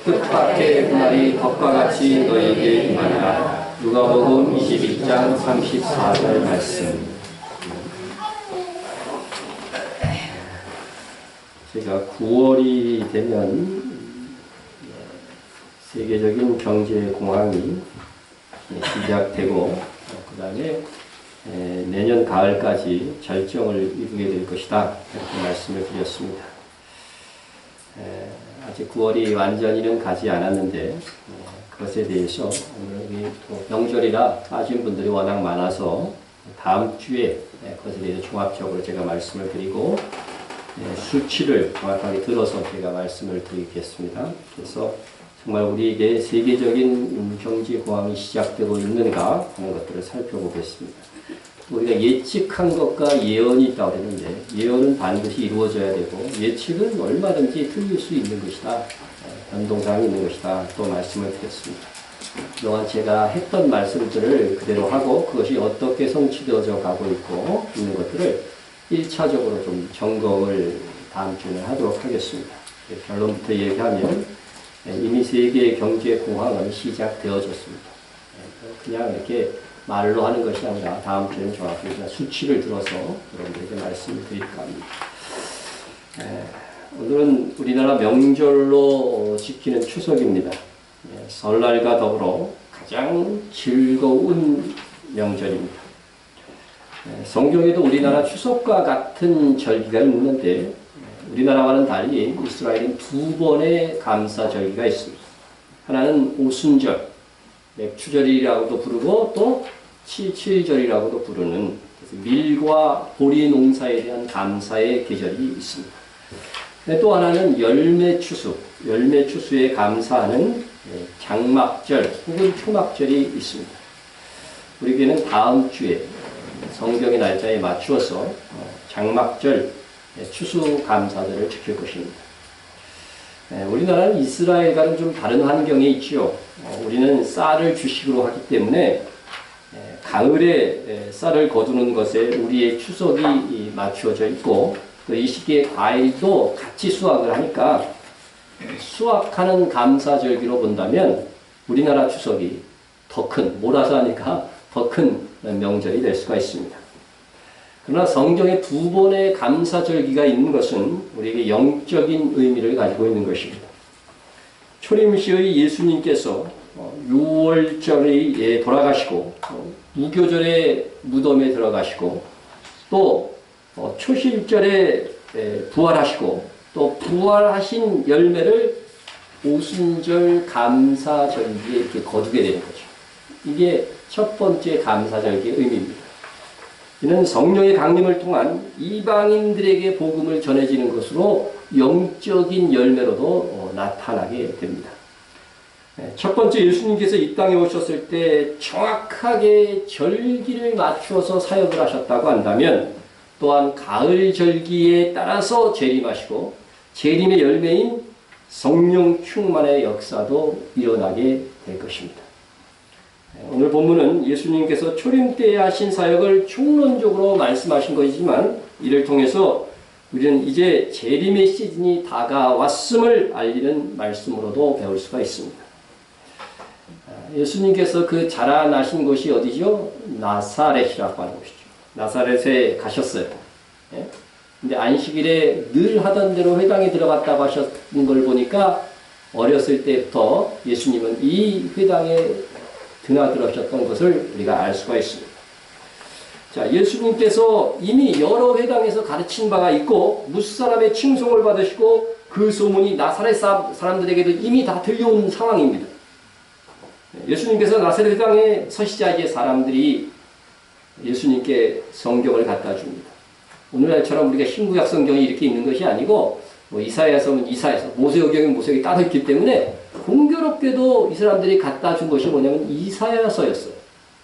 뜻밖의 그날이 덕과 같이 너에게 임하리라. 누가복음 22장 34절 말씀. 제가 9월이 되면 세계적인 경제 공황이 시작되고 그 다음에 내년 가을까지 절정을 이루게 될 것이다. 이렇게 말씀을 드렸습니다. 아직 9월이 완전히는 가지 않았는데 그것에 대해서 오늘 또 명절이라 빠진 분들이 워낙 많아서 다음 주에 그것에 대해서 종합적으로 제가 말씀을 드리고 수치를 정확하게 들어서 제가 말씀을 드리겠습니다. 그래서 정말 우리에게 세계적인 경제 공황이 시작되고 있는가 하는 것들을 살펴보겠습니다. 우리가 예측한 것과 예언이 있다고 그랬는데 예언은 반드시 이루어져야 되고 예측은 얼마든지 틀릴 수 있는 것이다. 변동사항이 있는 것이다. 또 말씀을 드렸습니다. 그동안 제가 했던 말씀들을 그대로 하고 그것이 어떻게 성취되어져 가고 있고 있는 것들을 1차적으로 좀 점검을 다음 주에 하도록 하겠습니다. 결론부터 얘기하면 이미 세계의 경제 공황은 시작되어졌습니다. 그냥 이렇게 말로 하는 것이 아니라 다음 주에는 정확히 수치를 들어서 여러분들에게 말씀을 드릴까 합니다. 오늘은 우리나라 명절로 지키는 추석입니다. 설날과 더불어 가장 즐거운 명절입니다. 성경에도 우리나라 추석과 같은 절기가 있는데 우리나라와는 달리 이스라엘은 두 번의 감사절기가 있습니다. 하나는 오순절, 맥추절이라고도 부르고 또 칠칠절이라고도 부르는 밀과 보리 농사에 대한 감사의 계절이 있습니다. 또 하나는 열매추수, 열매추수에 감사하는 장막절 혹은 초막절이 있습니다. 우리에게는 다음 주에 성경의 날짜에 맞추어서 장막절 추수 감사절을 지킬 것입니다. 우리나라는 이스라엘과는 좀 다른 환경에 있지요. 우리는 쌀을 주식으로 하기 때문에 가을에 쌀을 거두는 것에 우리의 추석이 맞추어져 있고 또 이 시기에 과일도 같이 수확을 하니까 수확하는 감사절기로 본다면 우리나라 추석이 더 큰, 몰아서 하니까 더 큰 명절이 될 수가 있습니다. 그러나 성경에 두 번의 감사절기가 있는 것은 우리에게 영적인 의미를 가지고 있는 것입니다. 초림시의 예수님께서 6월절에 돌아가시고 무교절에 무덤에 들어가시고 또 초실절에 부활하시고 또 부활하신 열매를 오순절 감사절기에 이렇게 거두게 되는 거죠. 이게 첫 번째 감사절기의 의미입니다. 이는 성령의 강림을 통한 이방인들에게 복음을 전해지는 것으로 영적인 열매로도 나타나게 됩니다. 첫 번째 예수님께서 이 땅에 오셨을 때 정확하게 절기를 맞추어서 사역을 하셨다고 한다면 또한 가을 절기에 따라서 재림하시고 재림의 열매인 성령 충만의 역사도 일어나게 될 것입니다. 오늘 본문은 예수님께서 초림 때에 하신 사역을 총론적으로 말씀하신 것이지만 이를 통해서 우리는 이제 재림의 시즌이 다가왔음을 알리는 말씀으로도 배울 수가 있습니다. 예수님께서 그 자라나신 곳이 어디죠? 나사렛이라고 하는 곳이죠. 나사렛에 가셨어요. 근데 안식일에 늘 하던 대로 회당에 들어갔다고 하셨는 걸 보니까 어렸을 때부터 예수님은 이 회당에 드나들으셨던 것을 우리가 알 수가 있습니다. 자, 예수님께서 이미 여러 회당에서 가르친 바가 있고 무수사람의 칭송을 받으시고 그 소문이 나사렛 사람들에게도 이미 다 들려온 상황입니다. 예수님께서 나사렛 회당에 서시자기에 사람들이 예수님께 성경을 갖다 줍니다. 오늘날처럼 우리가 신구약 성경이 이렇게 있는 것이 아니고 이사야서는 이사야서, 모세오경은 모세오경이 따로 있기 때문에 공교롭게도 이 사람들이 갖다 준 것이 뭐냐면 이사야서였어요.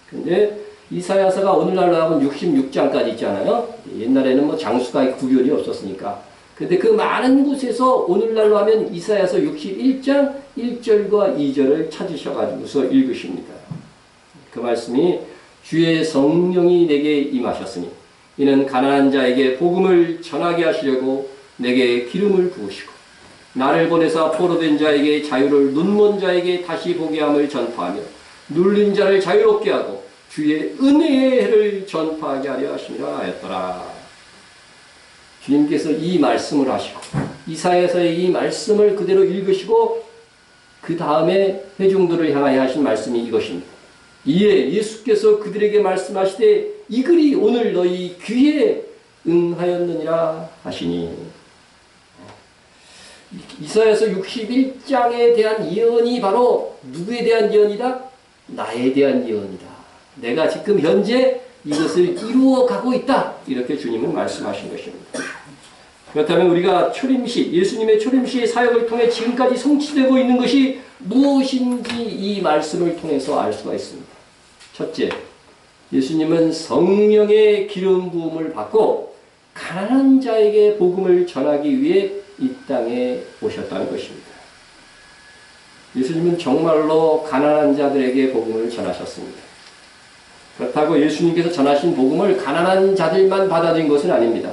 근데 이사야서가 오늘날로 하면 66장까지 있잖아요. 옛날에는 뭐 장수가 구별이 없었으니까. 근데 그 많은 곳에서 오늘날로 하면 이사야서 61장 1절과 2절을 찾으셔가지고서 읽으십니다. 그 말씀이 주의 성령이 내게 임하셨으니 이는 가난한 자에게 복음을 전하게 하시려고 내게 기름을 부으시고 나를 보내사 포로된 자에게 자유를, 눈먼 자에게 다시 보게 함을 전파하며 눌린 자를 자유롭게 하고 주의 은혜의 해를 전파하게 하려 하심이라 하였더라. 주님께서 이 말씀을 하시고 이사야서의 이 말씀을 그대로 읽으시고 그 다음에 회중들을 향하여 하신 말씀이 이것입니다. 이에 예수께서 그들에게 말씀하시되 이 글이 오늘 너희 귀에 응하였느니라 하시니. 이사야서 61장에 대한 예언이 바로 누구에 대한 예언이다? 나에 대한 예언이다. 내가 지금 현재 이것을 이루어 가고 있다. 이렇게 주님은 말씀하신 것입니다. 그렇다면 우리가 초림시, 예수님의 초림시의 사역을 통해 지금까지 성취되고 있는 것이 무엇인지 이 말씀을 통해서 알 수가 있습니다. 첫째, 예수님은 성령의 기름 부음을 받고 가난한 자에게 복음을 전하기 위해 이 땅에 오셨다는 것입니다. 예수님은 정말로 가난한 자들에게 복음을 전하셨습니다. 그렇다고 예수님께서 전하신 복음을 가난한 자들만 받아들인 것은 아닙니다.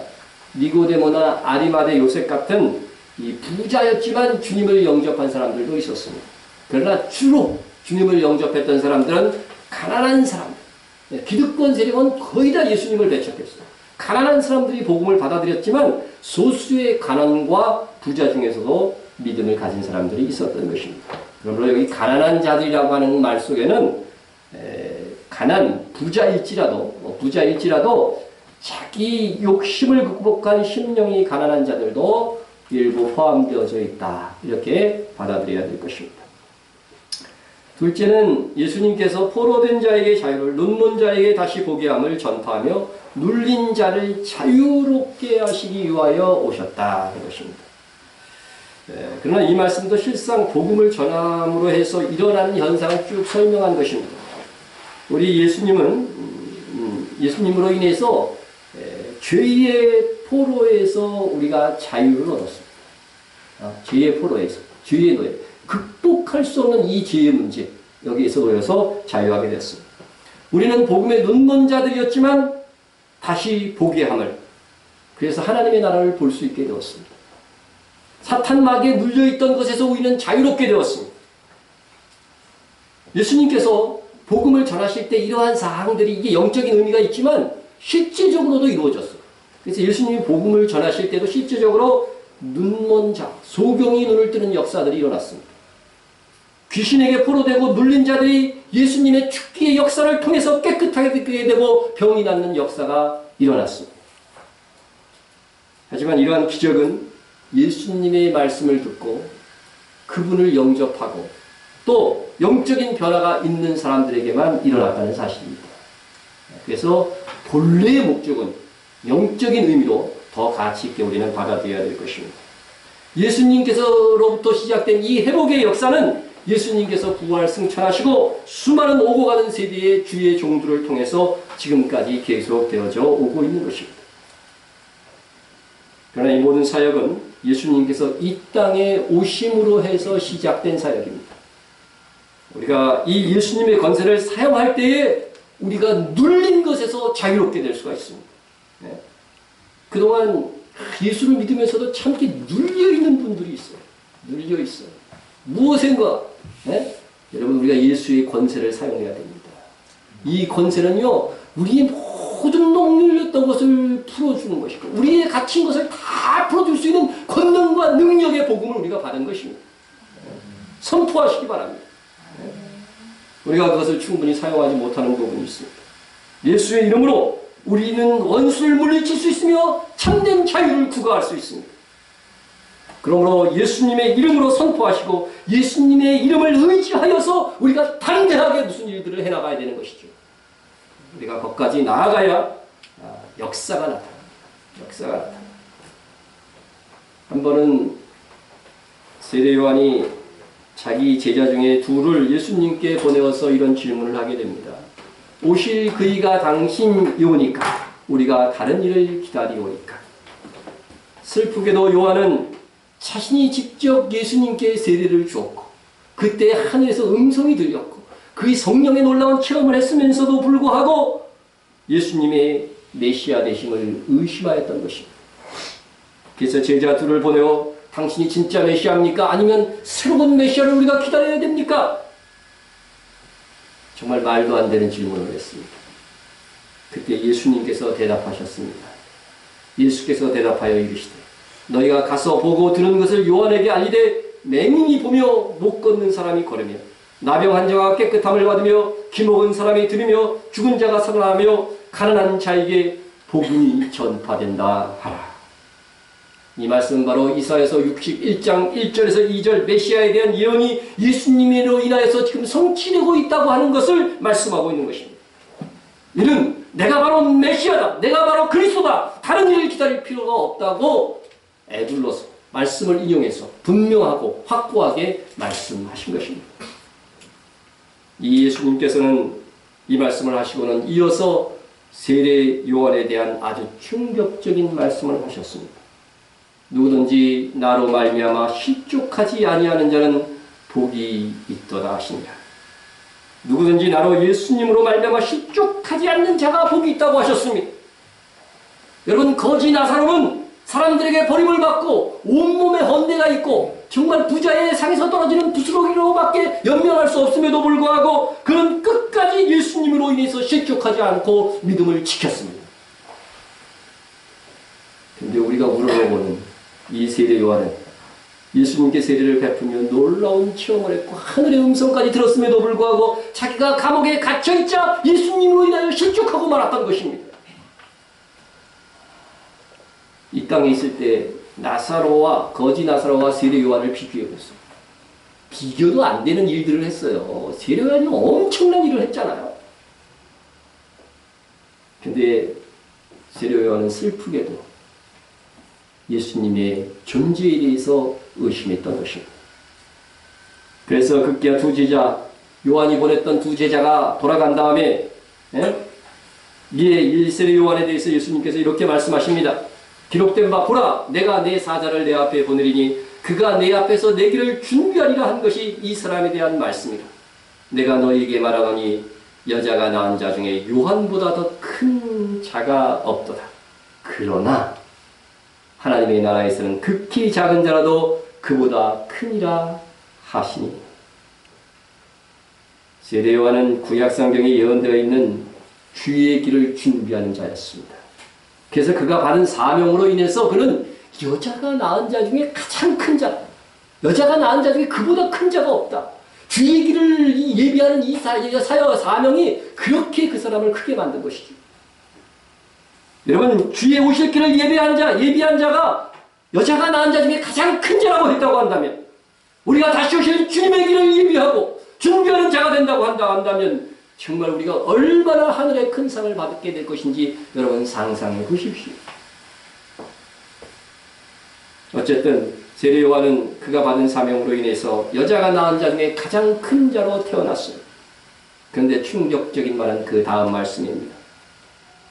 니고데모나 아리마대 요셉 같은 이 부자였지만 주님을 영접한 사람들도 있었습니다. 그러나 주로 주님을 영접했던 사람들은 가난한 사람들, 기득권 세력은 거의 다 예수님을 배척했어요. 가난한 사람들이 복음을 받아들였지만 소수의 가난과 부자 중에서도 믿음을 가진 사람들이 있었던 것입니다. 그러므로 여기 가난한 자들이라고 하는 말 속에는 부자일지라도 자기 욕심을 극복한 심령이 가난한 자들도 일부 포함되어져 있다. 이렇게 받아들여야 될 것입니다. 둘째는 예수님께서 포로된 자에게 자유를, 눈먼 자에게 다시 보게 함을 전파하며 눌린 자를 자유롭게 하시기 위하여 오셨다. 이것입니다. 그러나 이 말씀도 실상 복음을 전함으로 해서 일어나는 현상을 쭉 설명한 것입니다. 우리 예수님으로 인해서 죄의 포로에서 우리가 자유를 얻었습니다. 죄의 포로에서, 죄의 노예, 극복할 수 없는 이 죄의 문제, 여기에서 놓여서 자유하게 됐습니다. 우리는 복음의 눈먼 자들이었지만 다시 보게 함을, 그래서 하나님의 나라를 볼 수 있게 되었습니다. 사탄 막에 물려있던 것에서 우리는 자유롭게 되었습니다. 예수님께서 복음을 전하실 때 이러한 사항들이, 이게 영적인 의미가 있지만 실제적으로도 이루어졌어요. 그래서 예수님이 복음을 전하실 때도 실제적으로 눈먼 자, 소경이 눈을 뜨는 역사들이 일어났습니다. 귀신에게 포로되고 눌린 자들이 예수님의 죽기의 역사를 통해서 깨끗하게 듣게 되고 병이 낫는 역사가 일어났습니다. 하지만 이러한 기적은 예수님의 말씀을 듣고 그분을 영접하고 또 영적인 변화가 있는 사람들에게만 일어났다는 사실입니다. 그래서 본래의 목적은 영적인 의미로 더 가치 있게 우리는 받아들여야 될 것입니다. 예수님께서로부터 시작된 이 회복의 역사는 예수님께서 부활 승천하시고 수많은 오고 가는 세대의 주의 종들을 통해서 지금까지 계속되어져 오고 있는 것입니다. 그러나 이 모든 사역은 예수님께서 이 땅에 오심으로 해서 시작된 사역입니다. 우리가 이 예수님의 권세를 사용할 때에 우리가 눌린 것에서 자유롭게 될 수가 있습니다. 그동안 예수를 믿으면서도 참 이렇게 눌려있는 분들이 있어요. 눌려있어요. 무엇인가? 여러분, 우리가 예수의 권세를 사용해야 됩니다. 이 권세는요, 우리의 모든 억눌렸던 것을 풀어주는 것이고, 우리의 갇힌 것을 다 풀어줄 수 있는 권능과 능력의 복음을 우리가 받은 것입니다. 선포하시기 바랍니다. 우리가 그것을 충분히 사용하지 못하는 부분이 있습니다. 예수의 이름으로 우리는 원수를 물리칠 수 있으며 참된 자유를 구가할 수 있습니다. 그러므로 예수님의 이름으로 선포하시고 예수님의 이름을 의지하여서 우리가 담대하게 무슨 일들을 해나가야 되는 것이죠. 우리가 거기까지 나아가야 역사가 나타납니다. 역사가 나타납니다. 한 번은 세례 요한이 자기 제자 중에 둘을 예수님께 보내어서 이런 질문을 하게 됩니다. 오실 그이가 당신이오니까 우리가 다른 일을 기다리오니까. 슬프게도 요한은 자신이 직접 예수님께 세례를 주었고 그때 하늘에서 음성이 들렸고 그의 성령의 놀라운 체험을 했으면서도 불구하고 예수님의 메시아 되심을 의심하였던 것입니다. 그래서 제자 둘을 보내어 당신이 진짜 메시아입니까? 아니면 새로운 메시아를 우리가 기다려야 됩니까? 정말 말도 안 되는 질문을 했습니다. 그때 예수님께서 대답하셨습니다. 예수께서 대답하여 이르시되 너희가 가서 보고 들은 것을 요한에게 알리되 맹인이 보며 못 걷는 사람이 걸으며 나병 환자가 깨끗함을 받으며 기먹은 사람이 들으며 죽은 자가 살아나며 가난한 자에게 복음이 전파된다 하라. 이 말씀은 바로 이사야서 61장 1절에서 2절 메시아에 대한 예언이 예수님으로 인하여서 지금 성취되고 있다고 하는 것을 말씀하고 있는 것입니다. 이는 내가 바로 메시아다. 내가 바로 그리스도다. 다른 일을 기다릴 필요가 없다고 에둘러서 말씀을 인용해서 분명하고 확고하게 말씀하신 것입니다. 이 예수님께서는 이 말씀을 하시고는 이어서 세례 요한에 대한 아주 충격적인 말씀을 하셨습니다. 누구든지 나로 말미암아 실족하지 아니하는 자는 복이 있도다 하시니라. 누구든지 나로 예수님으로 말미암아 실족하지 않는 자가 복이 있다고 하셨습니다. 여러분, 거지 나사로는 사람들에게 버림을 받고 온몸에 헌내가 있고 정말 부자의 상에서 떨어지는 부스러기로밖에 연명할 수 없음에도 불구하고 그는 끝까지 예수님으로 인해서 실족하지 않고 믿음을 지켰습니다. 그런데 우리가 물어보는 이 세례 요한은 예수님께 세례를 베푸며 놀라운 체험을 했고 하늘의 음성까지 들었음에도 불구하고 자기가 감옥에 갇혀있자 예수님으로 인하여 실족하고 말았던 것입니다. 이 땅에 있을 때 나사로와 거지 나사로와 세례 요한을 비교해봤어요. 비교도 안 되는 일들을 했어요. 세례 요한이 엄청난 일을 했잖아요. 근데 세례 요한은 슬프게도 예수님의 존재에 대해서 의심했던 것입니다. 그래서 급기야 두 제자, 요한이 보냈던 두 제자가 돌아간 다음에 이에 세례 요한에 대해서 예수님께서 이렇게 말씀하십니다. 기록된 바 보라, 내가 내 사자를 내 앞에 보내리니 그가 내 앞에서 내 길을 준비하리라 한 것이 이 사람에 대한 말씀이라. 내가 너희에게 말하노니 여자가 낳은 자 중에 요한보다 더 큰 자가 없도다. 그러나 하나님의 나라에서는 극히 작은 자라도 그보다 크니라 하시니. 세례 요한은 구약성경에 예언되어 있는 주의 길을 준비하는 자였습니다. 그래서 그가 받은 사명으로 인해서 그는 여자가 낳은 자 중에 가장 큰 자, 여자가 낳은 자 중에 그보다 큰 자가 없다. 주의 길을 예비하는 이 사명이 그렇게 그 사람을 크게 만든 것이죠. 여러분, 주의 오실 길을 예비한 자가 여자가 낳은 자 중에 가장 큰 자라고 했다고 한다면, 우리가 다시 오실 주님의 길을 예비하고 준비하는 자가 된다고 한다면 정말 우리가 얼마나 하늘의 큰 상을 받게 될 것인지 여러분 상상해 보십시오. 어쨌든 세례 요한은 그가 받은 사명으로 인해서 여자가 낳은 자 중에 가장 큰 자로 태어났어요. 그런데 충격적인 말은 그 다음 말씀입니다.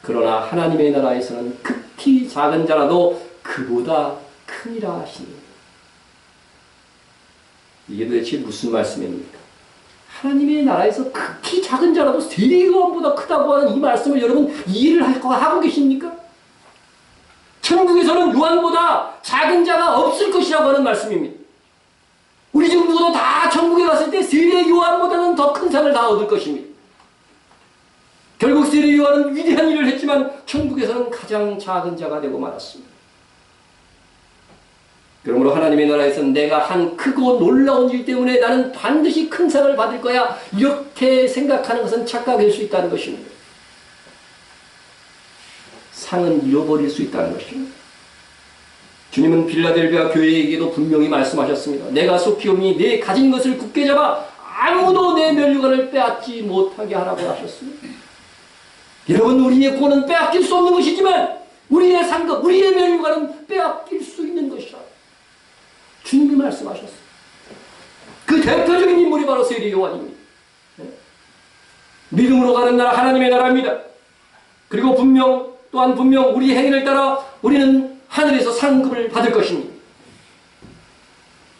그러나 하나님의 나라에서는 극히 작은 자라도 그보다 크니라 하시니. 이게 도대체 무슨 말씀입니까? 하나님의 나라에서 극히 작은 자라도 세례 요한보다 크다고 하는 이 말씀을 여러분 이해를 하고 계십니까? 천국에서는 요한보다 작은 자가 없을 것이라고 하는 말씀입니다. 우리 중 누구도 다 천국에 갔을 때 세례 요한보다는 더 큰 상을 다 얻을 것입니다. 결국 세례 요한은 위대한 일을 했지만 천국에서는 가장 작은 자가 되고 말았습니다. 그러므로 하나님의 나라에서는 내가 한 크고 놀라운 일 때문에 나는 반드시 큰 상을 받을 거야, 이렇게 생각하는 것은 착각일 수 있다는 것입니다. 상은 잃어버릴 수 있다는 것입니다. 주님은 빌라델비아 교회에게도 분명히 말씀하셨습니다. 내가 속히 오니 내 가진 것을 굳게 잡아 아무도 내 면류관을 빼앗지 못하게 하라고 하셨습니다. 여러분, 우리의 구원은 빼앗길 수 없는 것이지만 우리의 상급, 우리의 면류관은 빼앗길 수 있는 것이라 주님이 말씀하셨어요. 그 대표적인 인물이 바로 세례 요한입니다. 믿음으로 가는 나라 하나님의 나라입니다. 그리고 또한 분명 우리 행위를 따라 우리는 하늘에서 상급을 받을 것입니다.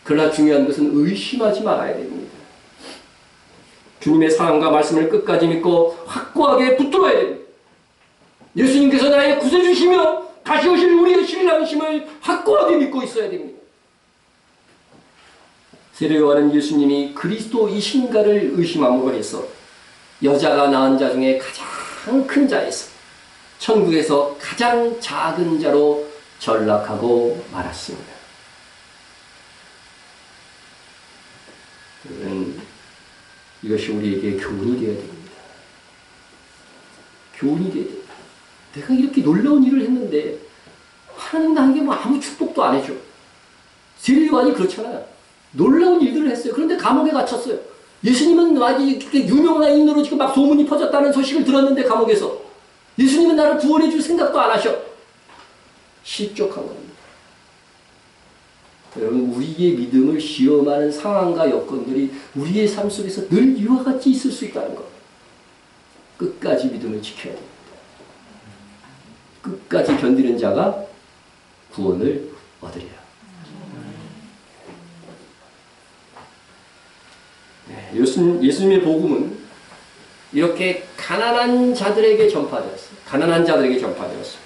그러나 중요한 것은 의심하지 말아야 됩니다. 주님의 사랑과 말씀을 끝까지 믿고 확고하게 붙들어야 됩니다. 예수님께서 나의 구세주시며 다시 오실 우리의 신랑이심을 확고하게 믿고 있어야 됩니다. 세례 요한은 예수님이 그리스도이신가를 의심함으로 해서 여자가 낳은 자 중에 가장 큰 자에서 천국에서 가장 작은 자로 전락하고 말았습니다. 이것이 우리에게 교훈이 되어야 됩니다. 교훈이 되어야 됩니다. 내가 이렇게 놀라운 일을 했는데 하나님 나에게 뭐 아무 축복도 안 해줘. 세례 요한이 그렇잖아요. 놀라운 일들을 했어요. 그런데 감옥에 갇혔어요. 예수님은 아주 이렇게 유명한 인으로 지금 막 소문이 퍼졌다는 소식을 들었는데 감옥에서 예수님은 나를 구원해 줄 생각도 안 하셔. 실족한 겁니다. 여러분, 우리의 믿음을 시험하는 상황과 여건들이 우리의 삶 속에서 늘 이와 같이 있을 수 있다는 것. 끝까지 믿음을 지켜야 됩니다. 끝까지 견디는 자가 구원을 얻으리라. 네, 예수님의 복음은 이렇게 가난한 자들에게 전파되었어요. 가난한 자들에게 전파되었어요.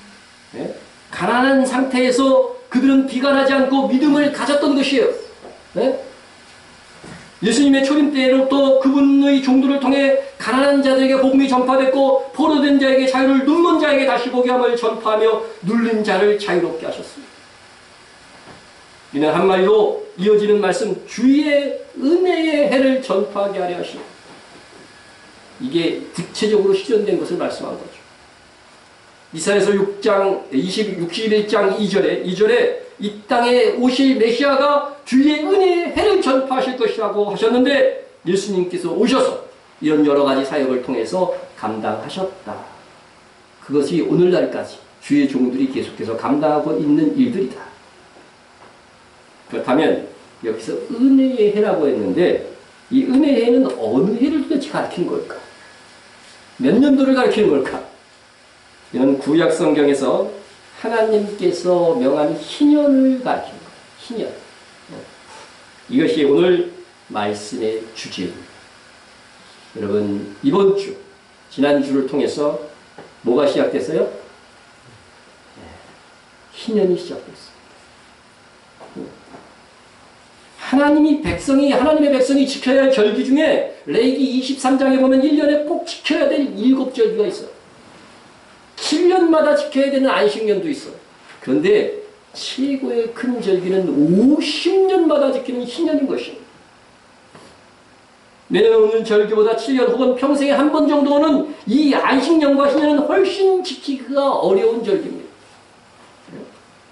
네? 가난한 상태에서 그들은 비관하지 않고 믿음을 가졌던 것이에요. 네? 예수님의 초림 때로부터 그분의 종들을 통해 가난한 자들에게 복음이 전파됐고 포로된 자에게 자유를, 눈먼 자에게 다시 보게 함을 전파하며 눌린 자를 자유롭게 하셨습니다. 이는 한마디로 이어지는 말씀, 주의 은혜의 해를 전파하게 하려 하십니다. 이게 구체적으로 실현된 것을 말씀한 거죠. 이사야서 61장 2절에 이 땅에 오실 메시아가 주의 은혜의 해를 전파하실 것이라고 하셨는데 예수님께서 오셔서 이런 여러 가지 사역을 통해서 감당하셨다. 그것이 오늘날까지 주의 종들이 계속해서 감당하고 있는 일들이다. 그렇다면 여기서 은혜의 해라고 했는데 이 은혜의 해는 어느 해를 도대체 가리키는 걸까? 몇 년도를 가리키는 걸까? 이는 구약 성경에서 하나님께서 명한 희년을 가리키는 거예요. 희년. 이것이 오늘 말씀의 주제입니다. 여러분, 이번 주, 지난주를 통해서 뭐가 시작됐어요? 희년이 시작됐어요. 하나님의 백성이 지켜야 할 절기 중에 레위기 23장에 보면 1년에 꼭 지켜야 될 7절기가 있어요. 7년마다 지켜야 되는 안식년도 있어요. 그런데 최고의 큰 절기는 50년마다 지키는 희년인 것입니다. 매년 오는 절기보다 7년 혹은 평생에 한 번 정도 오는 이 안식년과 희년은 훨씬 지키기가 어려운 절기입니다.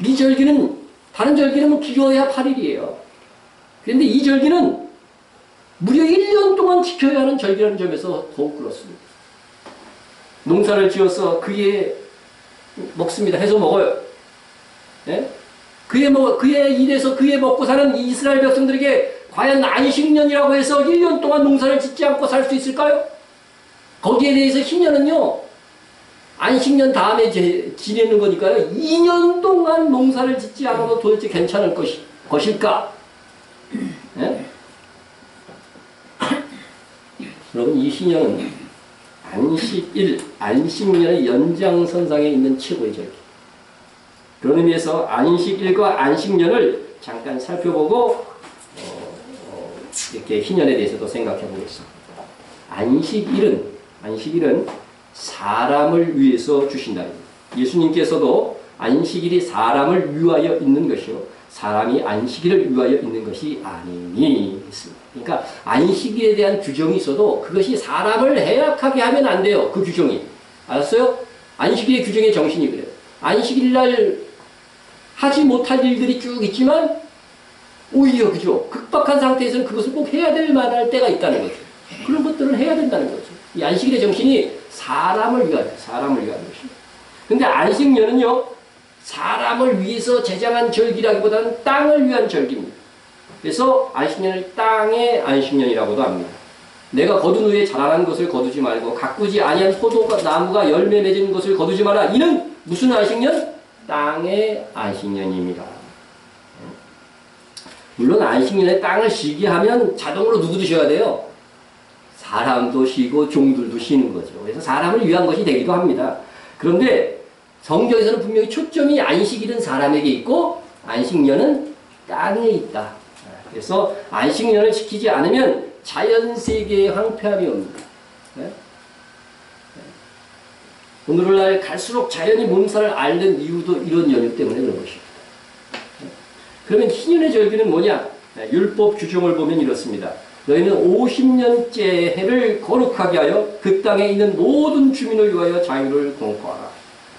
이 절기는, 다른 절기는 길어야 8일이에요. 그런데 이 절기는 무려 1년 동안 지켜야 하는 절기라는 점에서 더욱 그렇습니다. 농사를 지어서 그에 먹습니다. 해서 먹어요. 예? 그에 일해서 그에 먹고 사는 이스라엘 백성들에게 과연 안식년이라고 해서 1년 동안 농사를 짓지 않고 살 수 있을까요? 거기에 대해서 희년은요, 안식년 다음에 지내는 거니까요, 2년 동안 농사를 짓지 않아도 도대체 괜찮을 것일까? 예? 여러분, 이 희년은 안식년의 연장선상에 있는 최고의 절기. 그런 의미에서 안식일과 안식년을 잠깐 살펴보고 이렇게 희년에 대해서도 생각해 보겠습니다. 안식일은 사람을 위해서 주신다. 예수님께서도 안식일이 사람을 위하여 있는 것이요, 사람이 안식일을 위하여 있는 것이 아니니 했습니다. 그러니까 안식일에 대한 규정이 있어도 그것이 사람을 해악하게 하면 안 돼요. 그 규정이. 알았어요? 안식일의 규정의 정신이 그래요. 안식일날 하지 못할 일들이 쭉 있지만 오히려 그죠? 극박한 상태에서는 그것을 꼭 해야 될 만할 때가 있다는 거죠. 그런 것들을 해야 된다는 거죠. 이 안식일의 정신이 사람을 위하여 것입니다. 근데 안식년은요, 사람을 위해서 제정한 절기라기보다는 땅을 위한 절기입니다. 그래서 안식년을 땅의 안식년이라고도 합니다. 내가 거둔 후에 자라난 것을 거두지 말고 가꾸지 아니한 포도나무가 열매 맺은 것을 거두지 마라. 이는 무슨 안식년? 땅의 안식년입니다. 물론 안식년에 땅을 쉬게 하면 자동으로 누구도 쉬어야 돼요? 사람도 쉬고 종들도 쉬는 거죠. 그래서 사람을 위한 것이 되기도 합니다. 그런데 성경에서는 분명히 초점이 안식일은 사람에게 있고 안식년은 땅에 있다. 그래서 안식년을 지키지 않으면 자연세계의 황폐함이 옵니다. 네? 오늘날 갈수록 자연이 몸살을 앓는 이유도 이런 연유 때문에 그런 것입니다. 그러면 희년의 절기는 뭐냐? 율법 규정을 보면 이렇습니다. 너희는 50년째 해를 거룩하게 하여 그 땅에 있는 모든 주민을 위하여 자유를 공포하라.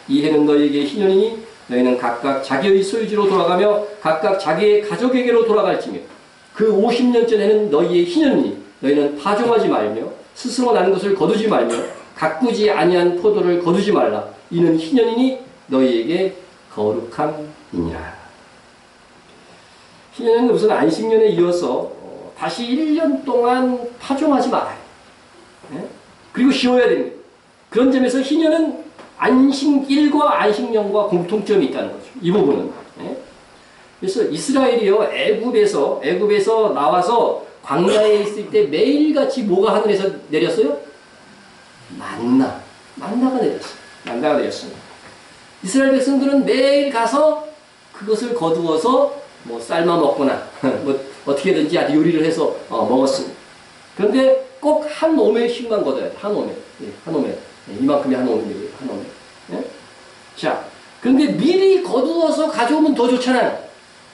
이 해는 너희에게 희년이니 너희는 각각 자기의 소유지로 돌아가며 각각 자기의 가족에게로 돌아갈지며 그 50년째 해는 너희의 희년이니 너희는 파종하지 말며 스스로 나는 것을 거두지 말며 가꾸지 아니한 포도를 거두지 말라. 이는 희년이니 너희에게 거룩함이니라. 희년은 무슨 안식년에 이어서 다시 1년 동안 파종하지 말아요. 네? 그리고 쉬어야 됩니다. 그런 점에서 희년은 안식일과 안식년과 공통점이 있다는 거죠. 이 부분은. 네? 그래서 이스라엘이요, 애굽에서 나와서 광야에 있을 때 매일같이 뭐가 하늘에서 내렸어요? 만나가 내렸어요. 이스라엘 백성들은 매일 가서 그것을 거두어서 뭐 삶아 먹거나 뭐 어떻게든지 요리를 해서 먹었습니다. 그런데 꼭 한 오멜씩만 거둬야 돼. 한 오멜. 한 오멜. 이만큼이 한 오멜이에요. 한 오멜. 예? 자, 그런데 미리 거두어서 가져오면 더 좋잖아요.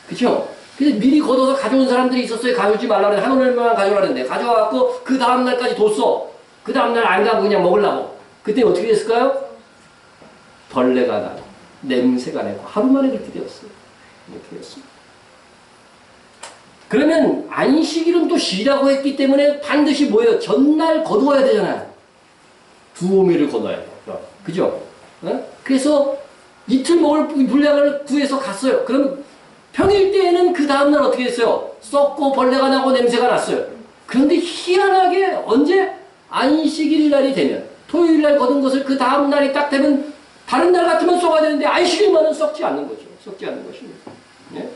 그쵸? 그래서 미리 거둬서 가져온 사람들이 있었어요. 가져오지 말라고 그랬는데, 한 오멜만 가져오라는데, 가져와갖고 그 다음날까지 뒀어. 그 다음날 안 가고 그냥 먹으려고. 그때 어떻게 됐을까요? 벌레가 나고, 냄새가 나고, 하루 만에 그렇게 되었어요. 이렇게 되었습니다. 그러면 안식일은 또 쉬라고 했기 때문에 반드시 뭐예요? 전날 거두어야 되잖아요. 2오멜을 거둬야 돼요. 그죠? 어? 그래서 이틀 먹을 분량을 구해서 갔어요. 그럼 평일 때에는 그 다음날 어떻게 했어요? 썩고 벌레가 나고 냄새가 났어요. 그런데 희한하게 언제? 안식일 날이 되면, 토요일 날 거둔 것을 그 다음날이 딱 되면 다른 날 같으면 썩어야 되는데 안식일만은 썩지 않는 거죠. 썩지 않는 것입니다. 예?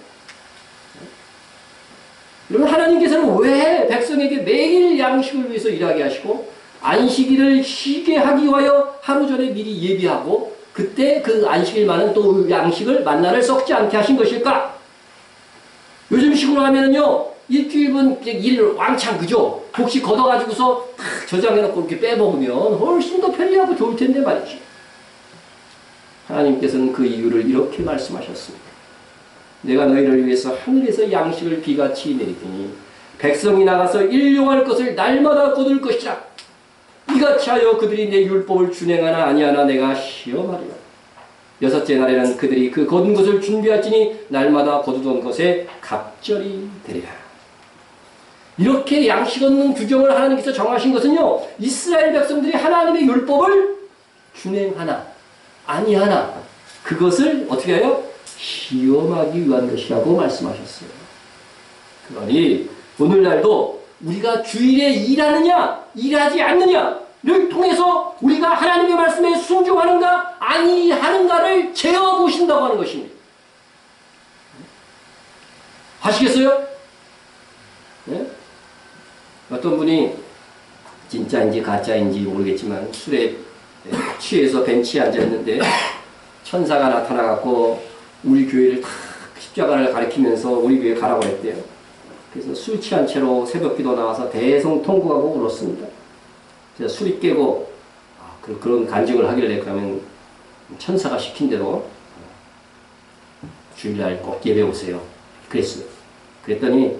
여러분, 하나님께서는 왜 백성에게 매일 양식을 위해서 일하게 하시고 안식일을 쉬게 하기 위하여 하루 전에 미리 예비하고 그때 그 안식일만은 또 양식을 만나를 썩지 않게 하신 것일까? 요즘식으로 하면은요, 일주일분 일 왕창, 그죠? 혹시 걷어가지고서 다 저장해놓고 이렇게 빼먹으면 훨씬 더 편리하고 좋을 텐데 말이죠. 하나님께서는 그 이유를 이렇게 말씀하셨습니다. 내가 너희를 위해서 하늘에서 양식을 비같이 내리더니 백성이 나가서 일용할 것을 날마다 거둘 것이라. 이같이 하여 그들이 내 율법을 준행하나 아니하나 내가 시험하리라. 6째 날에는 그들이 그 거둔 것을 준비할지니 날마다 거두던 것에 갑절이 되리라. 이렇게 양식 얻는 규정을 하나님께서 정하신 것은요, 이스라엘 백성들이 하나님의 율법을 준행하나 아니하나 그것을 어떻게 해요? 시험하기 위한 것이라고 말씀하셨어요. 그러니 오늘날도 우리가 주일에 일하느냐 일하지 않느냐를 통해서 우리가 하나님의 말씀에 순종하는가 아니하는가를 재어보신다고 하는 것입니다. 아시겠어요? 네? 어떤 분이 진짜인지 가짜인지 모르겠지만 술에 취해서 벤치에 앉아있는데 천사가 나타나갖고 우리 교회를 다 십자가를 가리키면서 우리 교회 가라고 했대요. 그래서 술 취한 채로 새벽기도 나와서 대성통곡하고 울었습니다. 그래서 술이 깨고 그런 간증을 하길래 그러면 천사가 시킨 대로 주일날 꼭 예배 오세요. 그랬어요. 그랬더니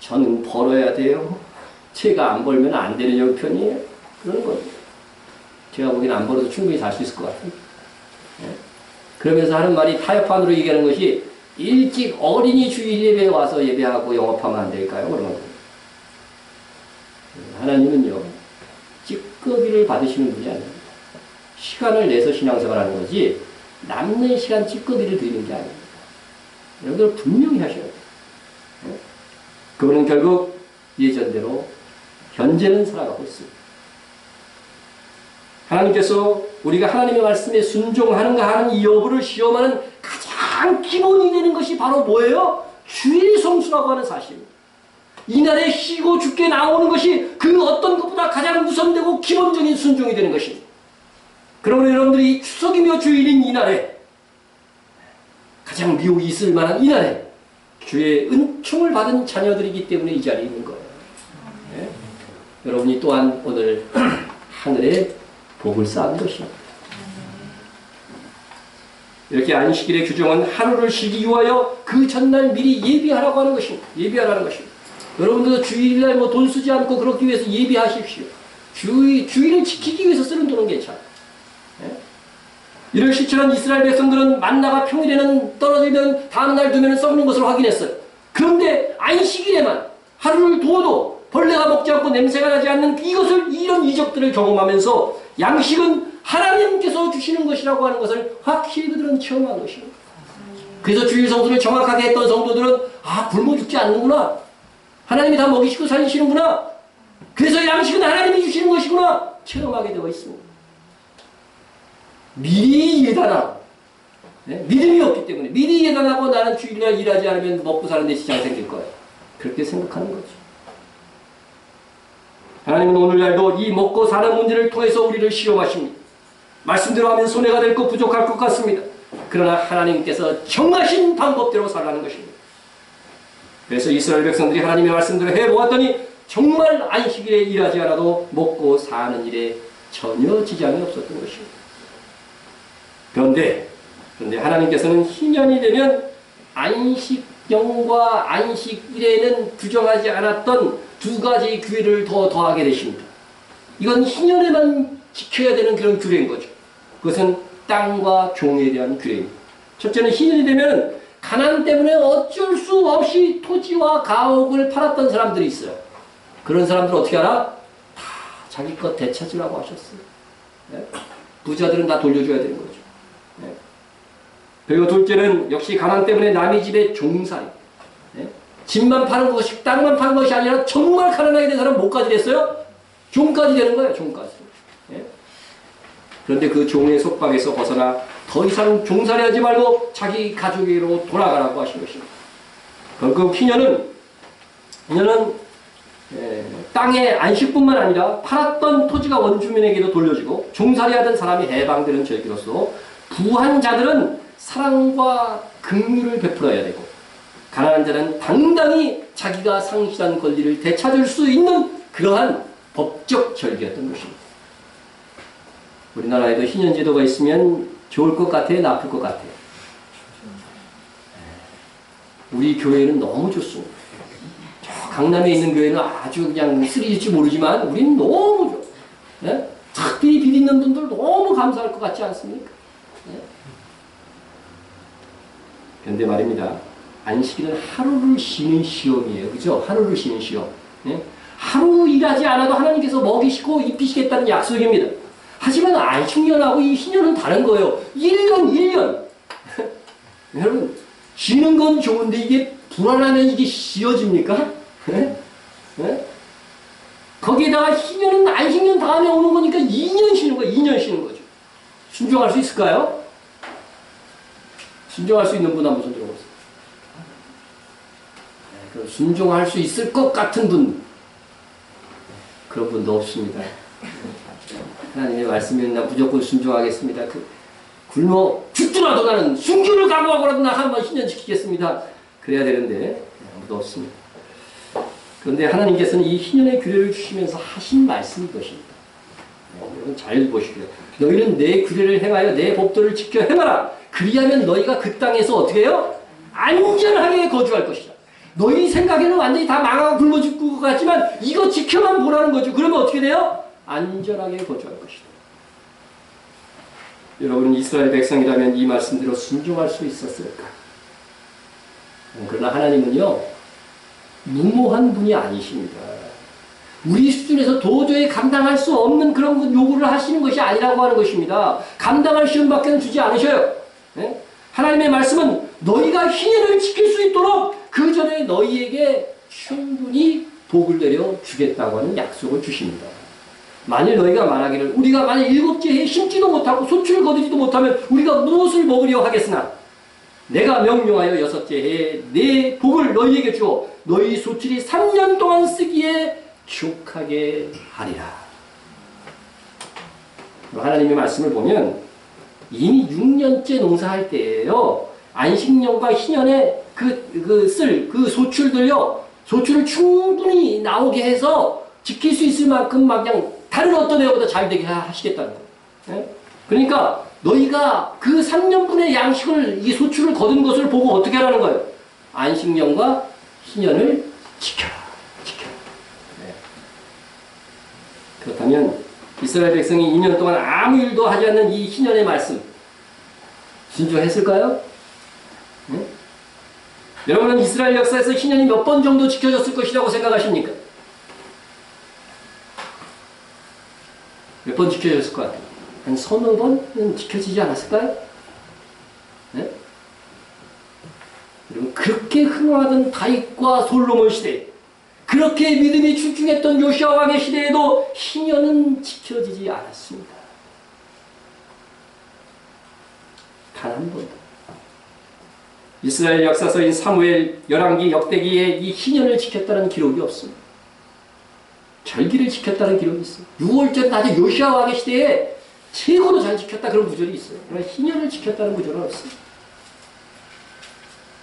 저는 벌어야 돼요. 제가 안 벌면 안 되는 형편이에요. 그런 거죠. 제가 보기엔 안 벌어도 충분히 살 수 있을 것 같아요. 네? 그러면서 하는 말이 타협판으로 얘기하는 것이 일찍 어린이 주일 예배에 와서 예배하고 영업하면 안 될까요? 그런 거예요. 하나님은요, 찌꺼기를 받으시는 분이 아닙니다. 시간을 내서 신앙생활 하는 거지 남는 시간 찌꺼기를 드리는 게 아닙니다. 여러분들 분명히 하셔야 돼요. 네? 그분은 결국 예전대로 현재는 살아가고 있습니다. 하나님께서 우리가 하나님의 말씀에 순종하는가 하는 이 여부를 시험하는 가장 기본이 되는 것이 바로 뭐예요? 주일 성수라고 하는 사실입니다. 이날에 쉬고 죽게 나오는 것이 그 어떤 것보다 가장 우선되고 기본적인 순종이 되는 것입니다. 그러므로 여러분들이 추석이며 주일인 이날에 가장 미혹이 있을 만한 이날에 주의 은총을 받은 자녀들이기 때문에 이 자리에 있는 거예요. 네? 여러분이 또한 오늘 하늘에 복을 쌓은 것입니다. 이렇게 안식일의 규정은 하루를 쉬기 위하여 그 전날 미리 예비하라고 하는 것입니다. 예비하라는 것입니다. 여러분들도 주일날 뭐 돈 쓰지 않고 그렇기 위해서 예비하십시오. 주일을 지키기 위해서 쓰는 돈은 괜찮아요. 네? 이를 실천한 이스라엘 백성들은 만나가 평일에는 떨어지면 다음날 두면 썩는 것을 확인했어요. 그런데 안식일에만 하루를 두어도 벌레가 먹지 않고 냄새가 나지 않는 이런 이적들을 경험하면서 양식은 하나님께서 주시는 것이라고 하는 것을 확실히 그들은 체험한 것입니다. 그래서 주일 성수를 정확하게 했던 성도들은 굶어 죽지 않는구나. 하나님이 다 먹이시고 살리시는구나. 그래서 양식은 하나님이 주시는 것이구나. 체험하게 되어 있습니다. 미리 예단하고, 네? 믿음이 없기 때문에 미리 예단하고 나는 주일날 일하지 않으면 먹고 사는 데 지장이 생길 거예요. 그렇게 생각하는 거죠. 하나님은 오늘날도 이 먹고 사는 문제를 통해서 우리를 시험하십니다. 말씀대로 하면 손해가 될 것 부족할 것 같습니다. 그러나 하나님께서 정하신 방법대로 살라는 것입니다. 그래서 이스라엘 백성들이 하나님의 말씀대로 해보았더니 정말 안식일에 일하지 않아도 먹고 사는 일에 전혀 지장이 없었던 것입니다. 그런데 하나님께서는 희년이 되면 안식령과 안식일에는 규정하지 않았던 두 가지 규례를 더하게 되십니다. 이건 희년에만 지켜야 되는 그런 규례인 거죠. 그것은 땅과 종에 대한 규례입니다. 첫째는 희년이 되면 가난 때문에 어쩔 수 없이 토지와 가옥을 팔았던 사람들이 있어요. 그런 사람들 어떻게 하나? 다 자기 것 되찾으라고 하셨어요. 네? 부자들은 다 돌려줘야 되는 거죠. 네? 그리고 둘째는 역시 가난 때문에 남의 집에 종살이. 네? 집만 파는 것이, 땅만 파는 것이 아니라 정말 가난하게 된 사람은 뭐까지 됐어요? 종까지 되는 거예요. 종까지. 네? 그런데 그 종의 속박에서 벗어나 더 이상 종살이하지 말고 자기 가족에게로 돌아가라고 하신 것입니다. 그 희년은 땅의 안식뿐만 아니라 팔았던 토지가 원주민에게도 돌려지고 종살이하던 사람이 해방되는 절기로서 부한 자들은 사랑과 긍휼을 베풀어야 되고 가난한 자는 당당히 자기가 상실한 권리를 되찾을 수 있는 그러한 법적 절기였던 것입니다. 우리나라에도 희년 제도가 있으면 좋을 것 같아요? 나쁠 것 같아요? 우리 교회는 너무 좋습니다. 저 강남에 있는 교회는 아주 그냥 쓰리일지 모르지만 우리는 너무 좋아요. 네? 특별히 비리는 분들 너무 감사할 것 같지 않습니까? 네? 그런데 말입니다. 안식일은 하루를 쉬는 시험이에요. 그죠? 하루를 쉬는 시험. 네? 하루 일하지 않아도 하나님께서 먹이시고 입히시겠다는 약속입니다. 하지만 안식년하고 이 희년은 다른 거예요. 1년. 여러분, 쉬는 건 좋은데 이게 불안하면 이게 쉬어집니까? 네? 네? 거기에다가 희년은 안식년 다음에 오는 거니까 2년 쉬는 거예요. 2년 쉬는 거죠. 순종할 수 있을까요? 순종할 수 있는 분 한번 손 들어보세요. 네, 그럼 순종할 수 있을 것 같은 분, 그런 분도 없습니다. 하나님의 말씀이 나 무조건 순종하겠습니다. 굶어 죽더라도 나는 순교를 각오하고라도 나 한번 희년시키겠습니다. 그래야 되는데 아무도 없습니다. 그런데 하나님께서는 이 희년의 규례를 주시면서 하신 말씀이 것입니다. 여러분 잘 보시고요. 너희는 내 규례를 행하여 내 법도를 지켜 행하라. 그리하면 너희가 그 땅에서 어떻게 해요? 안전하게 거주할 것이다. 너희 생각에는 완전히 다 망하고 굶어 죽을 것 같지만 이거 지켜만 보라는 거죠. 그러면 어떻게 돼요? 안전하게 거주할 것이다. 여러분 이스라엘 백성이라면 이 말씀대로 순종할 수 있었을까? 그러나 하나님은요 무모한 분이 아니십니다. 우리 수준에서 도저히 감당할 수 없는 그런 요구를 하시는 것이 아니라고 하는 것입니다. 감당할 시험밖에 주지 않으셔요. 네? 하나님의 말씀은 너희가 희년을 지킬 수 있도록 그 전에 너희에게 충분히 복을 내려 주겠다고 하는 약속을 주십니다. 만일 너희가 말하기를 우리가 만일 7째 해에 심지도 못하고 소출을 거두지도 못하면 우리가 무엇을 먹으려 하겠으나 내가 명령하여 6째 해에 내 복을 너희에게 주어 너희 소출이 3년 동안 쓰기에 족하게 하리라. 하나님의 말씀을 보면 이미 6년째 농사할 때예요. 안식년과 희년에 그 소출들요, 소출을 충분히 나오게 해서 지킬 수 있을 만큼 막 그냥 다른 어떤 애보다 잘 되게 하시겠다는 거예요. 예? 그러니까 너희가 그 3년분의 양식을, 이 소출을 거둔 것을 보고 어떻게 하라는 거예요? 안식년과 희년을 지켜라. 지켜라. 네. 그렇다면 이스라엘 백성이 2년 동안 아무 일도 하지 않는 이 희년의 말씀 순종했을까요? 네? 여러분은 이스라엘 역사에서 희년이 몇 번 정도 지켜졌을 것이라고 생각하십니까? 몇 번 지켜졌을 것 같아요? 한 서너 번은 지켜지지 않았을까요? 네? 여러분, 그렇게 흥하던 다윗과 솔로몬 시대, 그렇게 믿음이 출중했던 요시아 왕의 시대에도 희년은 지켜지지 않았습니다. 단 한 번도. 이스라엘 역사서인 사무엘, 열왕기, 역대기에 이 희년을 지켰다는 기록이 없습니다. 절기를 지켰다는 기록이 있어요. 6월절 낮에 요시아 왕의 시대에 최고로 잘 지켰다 그런 구절이 있어요. 그러나 희년을 지켰다는 구절은 없습니다.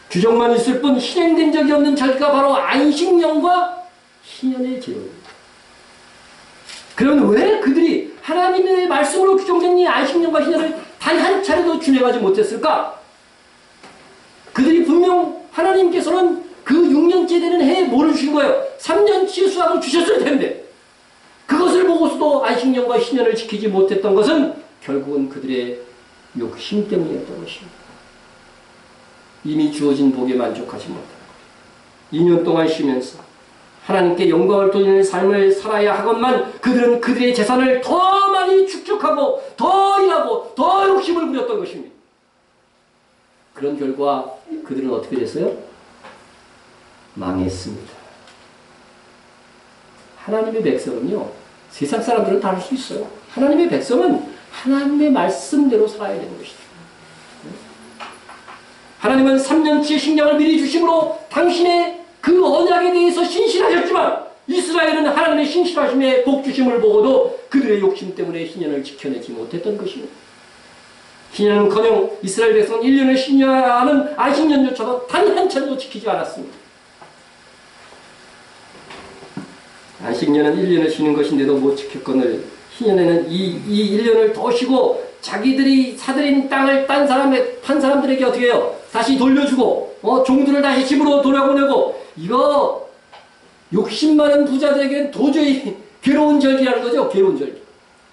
규정만 있을 뿐 실행된 적이 없는 절기가 바로 안식년과 희년의 제도입니다. 그러면 왜 그들이 하나님의 말씀으로 규정된 이 안식년과 희년을 단 한 차례도 준행하지 못했을까? 그들이 분명 하나님께서는 그 6년째 되는 해에 뭐를 주신 거예요? 3년치 수확을 주셨을 텐데 그것을 보고서도 안식년과 희년을 지키지 못했던 것은 결국은 그들의 욕심 때문이었던 것입니다. 이미 주어진 복에 만족하지 못한 거예요. 2년 동안 쉬면서 하나님께 영광을 돌리는 삶을 살아야 하건만 그들은 그들의 재산을 더 많이 축적하고 더 일하고 더 욕심을 부렸던 것입니다. 그런 결과 그들은 어떻게 됐어요? 망했습니다. 하나님의 백성은요, 세상 사람들은 다 할 수 있어요. 하나님의 백성은 하나님의 말씀대로 살아야 되는 것이죠. 하나님은 3년치의 식량을 미리 주심으로 당신의 그 언약에 대해서 신실하셨지만 이스라엘은 하나님의 신실하심에 복주심을 보고도 그들의 욕심 때문에 희년을 지켜내지 못했던 것입니다. 희년은커녕 이스라엘 백성은 1년을 쉬어야 하는 안식년조차도 단 한 차례도 지키지 않았습니다. 안식년은 1년을 쉬는 것인데도 못 지켰거늘 희년에는 이 1년을 더 쉬고 자기들이 사들인 땅을 판 사람들에게 어떻게 해요? 다시 돌려주고 종들을 다시 집으로 돌아보내고 이거 욕심 많은 부자들에게는 도저히 괴로운 절기라는 거죠. 괴로운 절기.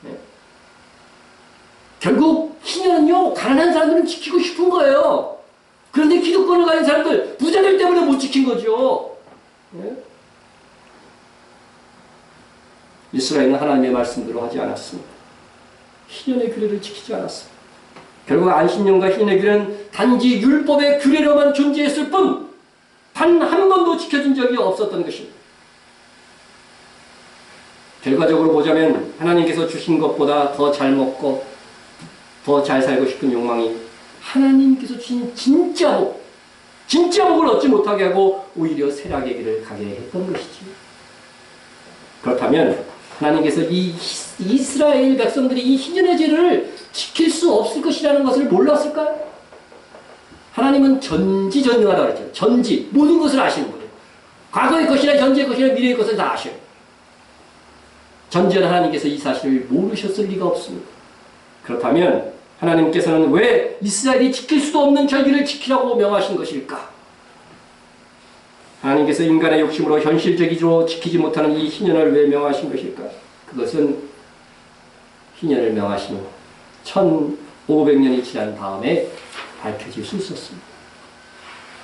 네. 결국 희년은요, 가난한 사람들은 지키고 싶은 거예요. 그런데 기득권을 가진 사람들, 부자들 때문에 못 지킨 거죠. 네. 이스라엘은 하나님의 말씀대로 하지 않았습니다. 희년의 규례를 지키지 않았습니다. 결국 안식년과 희년의 규례는 단지 율법의 규례로만 존재했을 뿐 단 한 번도 지켜진 적이 없었던 것입니다. 결과적으로 보자면 하나님께서 주신 것보다 더 잘 먹고 더 잘 살고 싶은 욕망이 하나님께서 주신 진짜 복을 얻지 못하게 하고 오히려 쇠락의 길을 가게 했던 것이지. 그렇다면 하나님께서 이 이스라엘 백성들이 이 희년의 제를 지킬 수 없을 것이라는 것을 몰랐을까요? 하나님은 전지전능하다고 그랬죠. 전지, 모든 것을 아시는 분이에요. 과거의 것이나 현재의 것이나 미래의 것을 다 아셔요. 전지한 하나님께서 이 사실을 모르셨을 리가 없습니다. 그렇다면 하나님께서는 왜 이스라엘이 지킬 수도 없는 절기를 지키라고 명하신 것일까? 하나님께서 인간의 욕심으로 현실적으로 지키지 못하는 이 희년을 왜 명하신 것일까? 그것은 희년을 명하신 후 1500년이 지난 다음에 밝혀질 수 있었습니다.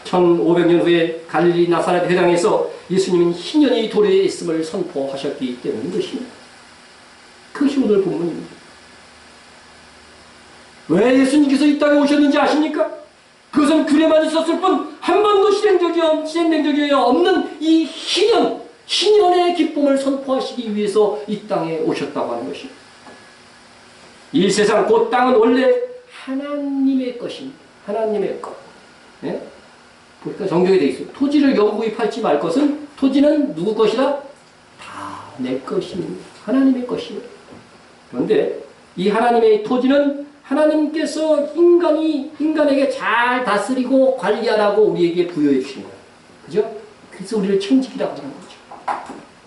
1500년 후에 갈릴리 나사렛 회당에서 예수님은 희년이 도래에 있음을 선포하셨기 때문인 것입니다. 그것이 오늘 본문입니다. 왜 예수님께서 이 땅에 오셨는지 아십니까? 그것은 규례만 있었을 뿐 한 번도 실행된 적이 없는 이 희년의 기쁨을 선포하시기 위해서 이 땅에 오셨다고 하는 것입니다. 이 세상 곧 땅은 원래 하나님의 것입니다. 하나님의 것. 예? 보니까 정경에 되어 있어요. 토지를 영구입할지 말 것은 토지는 누구 것이다? 다 내 것입니다. 하나님의 것입니다. 그런데 이 하나님의 토지는 하나님께서 인간에게 잘 다스리고 관리하라고 우리에게 부여해 주신 거예요. 그죠? 그래서 우리를 천직이라고 하는 거죠.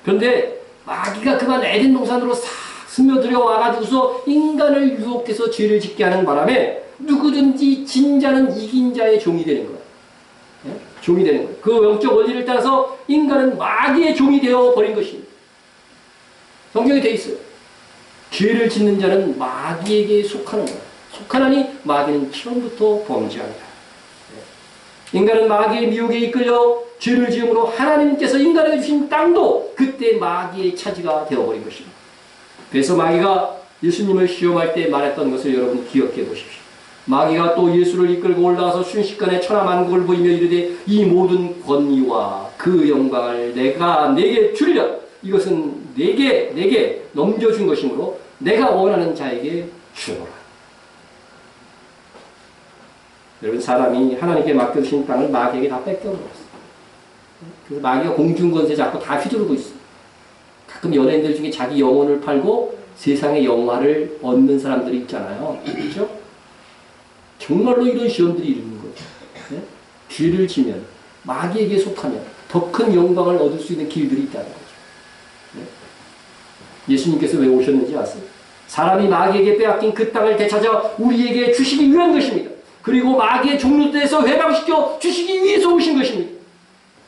그런데 마귀가 그만 에덴 동산으로 싹 스며들어 와가지고서 인간을 유혹해서 죄를 짓게 하는 바람에 누구든지 진 자는 이긴 자의 종이 되는 거예요. 네? 종이 되는 거예요. 그 영적 원리를 따라서 인간은 마귀의 종이 되어 버린 것입니다. 성경에 되어 있어요. 죄를 짓는 자는 마귀에게 속하는 거예요. 속하나니 마귀는 처음부터 범죄한다. 인간은 마귀의 미혹에 이끌려 죄를 지음으로 하나님께서 인간에게 주신 땅도 그때 마귀의 차지가 되어버린 것입니다. 그래서 마귀가 예수님을 시험할 때 말했던 것을 여러분 기억해 보십시오. 마귀가 또 예수를 이끌고 올라가서 순식간에 천하만국을 보이며 이르되 이 모든 권위와 그 영광을 내게 주리라. 이것은 내게 넘겨준 것이므로 내가 원하는 자에게 주노라. 여러분, 사람이 하나님께 맡겨주신 땅을 마귀에게 다 뺏겨버렸어요. 그래서 마귀가 공중권세 잡고 다 휘두르고 있어요. 가끔 연예인들 중에 자기 영혼을 팔고 세상의 영화를 얻는 사람들이 있잖아요. 그렇죠? 정말로 이런 시험들이 이르는 거죠. 네? 죄를 지면, 마귀에게 속하면 더 큰 영광을 얻을 수 있는 길들이 있다는 거죠. 네? 예수님께서 왜 오셨는지 아세요? 사람이 마귀에게 빼앗긴 그 땅을 되찾아 우리에게 주시기 위한 것입니다. 그리고 마귀의 종로에서 회방시켜 주시기 위해서 오신 것입니다.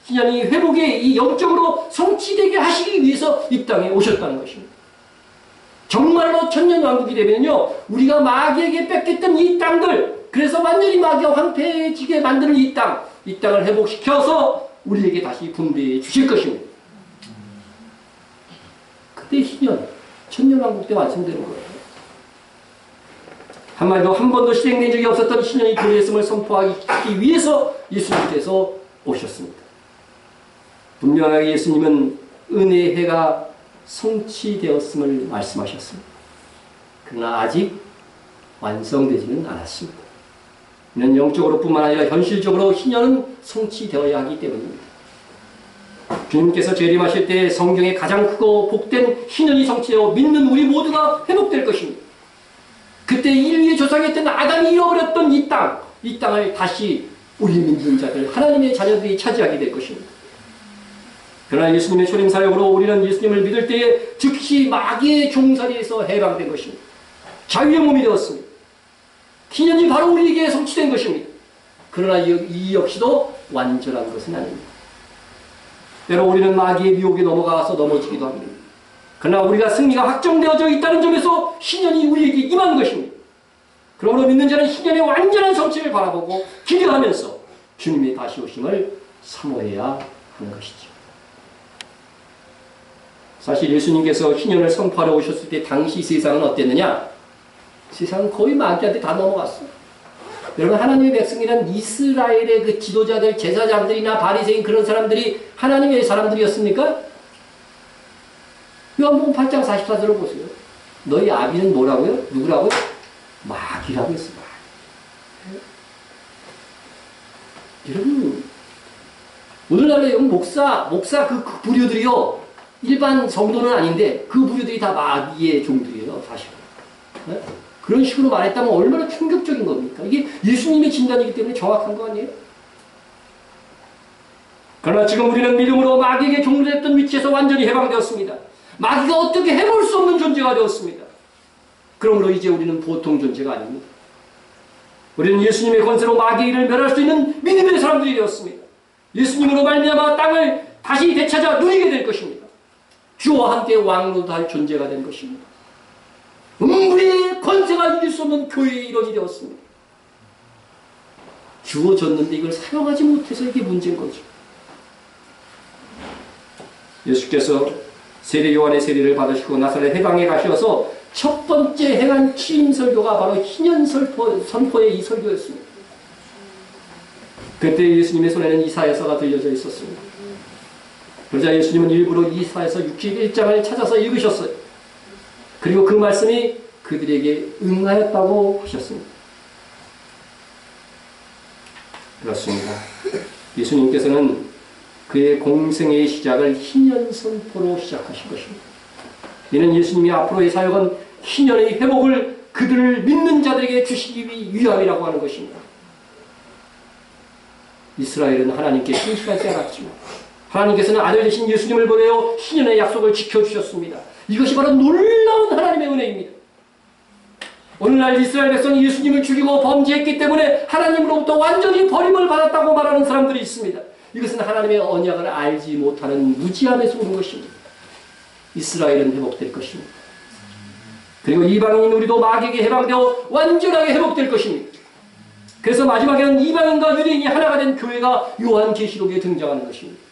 신령이 회복에 이 영적으로 성취되게 하시기 위해서 이 땅에 오셨다는 것입니다. 정말로 천년왕국이 되면요, 우리가 마귀에게 뺏겼던 이 땅들, 그래서 완전히 마귀가 황폐해지게 만드는 이 땅을 회복시켜서 우리에게 다시 분배해 주실 것입니다. 그때 희년, 천년왕국 때 완성되는 거예요. 한마디로 한 번도 실행된 적이 없었던 신년이 도래했음을 선포하기 위해서 예수님께서 오셨습니다. 분명하게 예수님은 은혜의 해가 성취되었음을 말씀하셨습니다. 그러나 아직 완성되지는 않았습니다. 이는 영적으로 뿐만 아니라 현실적으로 신년은 성취되어야 하기 때문입니다. 주님께서 재림하실 때 성경에 가장 크고 복된 신년이 성취되어 믿는 우리 모두가 회복될 것입니다. 그때 인류의 조상이었던 아담이 잃어버렸던 이 땅을 다시 우리 믿는 자들, 하나님의 자녀들이 차지하게 될 것입니다. 그러나 예수님의 초림 사역으로 우리는 예수님을 믿을 때에 즉시 마귀의 종살이에서 해방된 것입니다. 자유의 몸이 되었습니다. 신년이 바로 우리에게 성취된 것입니다. 그러나 이 역시도 완전한 것은 아닙니다. 때로 우리는 마귀의 미혹에 넘어지기도 합니다. 그러나 우리가 승리가 확정되어져 있다는 점에서 신년이 우리에게 임한 것입니다. 그러므로 믿는 자는 신년의 완전한 성취를 바라보고 기대하면서 주님의 다시 오심을 사모해야 하는 것이죠. 사실 예수님께서 신년을 선포하러 오셨을 때 당시 세상은 어땠느냐? 세상은 거의 마귀한테 다 넘어갔어요. 여러분, 하나님의 백성이란 이스라엘의 그 지도자들, 제사장들이나 바리새인 그런 사람들이 하나님의 사람들이었습니까? 요한복음 8장 44절을 보세요. 너희 아비는 뭐라고요? 누구라고요? 마귀라고 했어요. 여러분, 오늘날의 목사 그 부류들이요, 일반 성도는 아닌데 그 부류들이 다 마귀의 종들이에요, 사실. 네? 그런 식으로 말했다면 얼마나 충격적인 겁니까? 이게 예수님의 진단이기 때문에 정확한 거 아니에요? 그러나 지금 우리는 믿음으로 마귀에게 종들했던 위치에서 완전히 해방되었습니다. 마귀가 어떻게 해볼 수 없는 존재가 되었습니다. 그러므로 이제 우리는 보통 존재가 아닙니다. 우리는 예수님의 권세로 마귀의 일을 멸할 수 있는 믿음의 사람들이 되었습니다. 예수님으로 말미암아 땅을 다시 되찾아 누리게 될 것입니다. 주와 함께 왕노할 존재가 된 것입니다. 우리의 권세가 이길 수 없는 교회의 일원이 되었습니다. 주어졌는데 이걸 사용하지 못해서 이게 문제인 거죠. 예수께서 세례 요한의 세례를 받으시고 나사렛 회당에 가셔서 첫 번째 행한 취임 설교가 바로 희년 선포의 이 설교였습니다. 그때 예수님의 손에는 이사야서가 들려져 있었습니다. 그러자 예수님은 일부러 이사야서 61장을 찾아서 읽으셨어요. 그리고 그 말씀이 그들에게 응하였다고 하셨습니다. 그렇습니다. 예수님께서는 그의 공생의 시작을 희년 선포로 시작하신 것입니다. 이는 예수님이 앞으로의 사역은 희년의 회복을 그들을 믿는 자들에게 주시기 위함이라고 하는 것입니다. 이스라엘은 하나님께 신실하지 않았지만 하나님께서는 아들 되신 예수님을 보내어 신년의 약속을 지켜주셨습니다. 이것이 바로 놀라운 하나님의 은혜입니다. 오늘날 이스라엘 백성이 예수님을 죽이고 범죄했기 때문에 하나님으로부터 완전히 버림을 받았다고 말하는 사람들이 있습니다. 이것은 하나님의 언약을 알지 못하는 무지함에서 오는 것입니다. 이스라엘은 회복될 것입니다. 그리고 이방인 우리도 마귀에게 해방되어 완전하게 회복될 것입니다. 그래서 마지막에는 이방인과 유대인이 하나가 된 교회가 요한계시록에 등장하는 것입니다.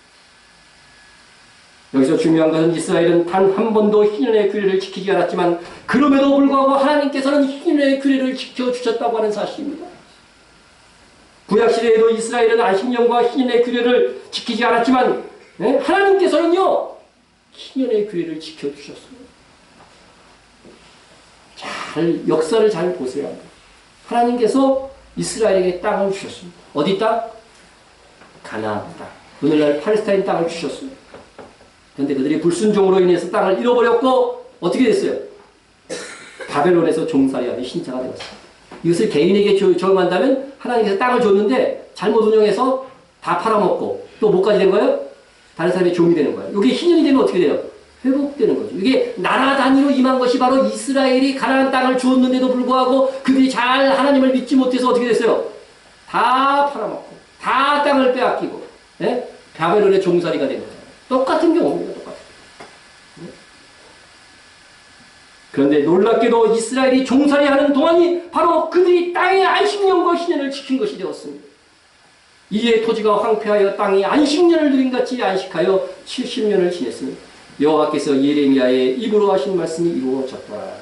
여기서 중요한 것은 이스라엘은 단 한 번도 희년의 규례를 지키지 않았지만 그럼에도 불구하고 하나님께서는 희년의 규례를 지켜주셨다고 하는 사실입니다. 구약시대에도 이스라엘은 안식년과 희년의 규례를 지키지 않았지만 하나님께서는요 희년의 규례를 지켜주셨습니다. 역사를 잘 보세요. 하나님께서 이스라엘에게 땅을 주셨습니다. 어디 땅? 가나안 땅. 오늘날 팔레스타인 땅을 주셨습니다. 그런데 그들이 불순종으로 인해서 땅을 잃어버렸고 어떻게 됐어요? 바벨론에서 종살이하는 신자가 되었습니다. 이것을 개인에게 적용한다면 하나님께서 땅을 줬는데 잘못 운영해서 다 팔아먹고 또 뭐까지 된 거예요? 다른 사람의 종이 되는 거예요. 이게 희년이 되면 어떻게 돼요? 회복되는 거죠. 이게 나라 단위로 임한 것이 바로 이스라엘이 가나안 땅을 주었는데도 불구하고 그들이 잘 하나님을 믿지 못해서 어떻게 됐어요? 다 팔아먹고 다 땅을 빼앗기고 바벨론의 종살이가 된 거예요. 똑같은 경우입니다. 똑같은. 그런데 놀랍게도 이스라엘이 종살이하는 동안이 바로 그들이 땅의 안식년과 희년을 지킨 것이 되었습니다. 이에 토지가 황폐하여 땅이 안식년을 누린 같이 안식하여 70년을 지냈습니다. 여호와께서 예레미야의 입으로 하신 말씀이 이루어졌더라.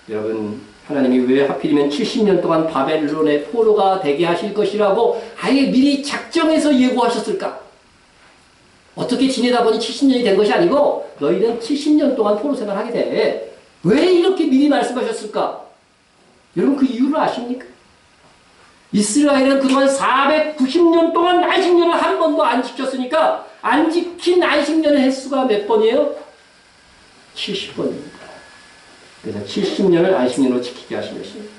여러분 하나님이 왜 하필이면 70년 동안 바벨론의 포로가 되게 하실 것이라고 아예 미리 작정해서 예고하셨을까? 어떻게 지내다 보니 70년이 된 것이 아니고 너희는 70년 동안 포로 생활하게 돼. 왜 이렇게 미리 말씀하셨을까? 여러분 그 이유를 아십니까? 이스라엘은 그동안 490년 동안 안식년을 한 번도 안 지켰으니까 안 지킨 안식년의 횟수가 몇 번이에요? 70번입니다. 그래서 70년을 안식년으로 지키게 하신 것입니다.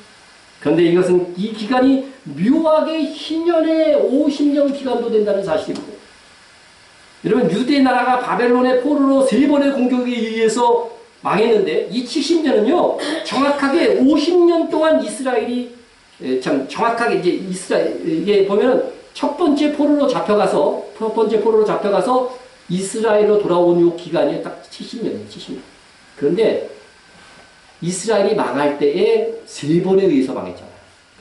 그런데 이것은 이 기간이 묘하게 희년의 50년 기간도 된다는 사실입니다. 여러분 유대 나라가 바벨론의 포로로 3번의 공격에 의해서 망했는데 이 70년은요 정확하게 50년 동안 이스라엘이 참 정확하게 이제 이게 보면은 첫 번째 포로로 잡혀가서 이스라엘로 돌아온 요 기간이 딱 70년이에요. 70년. 그런데 이스라엘이 망할 때에 3번에 의해서 망했잖아요.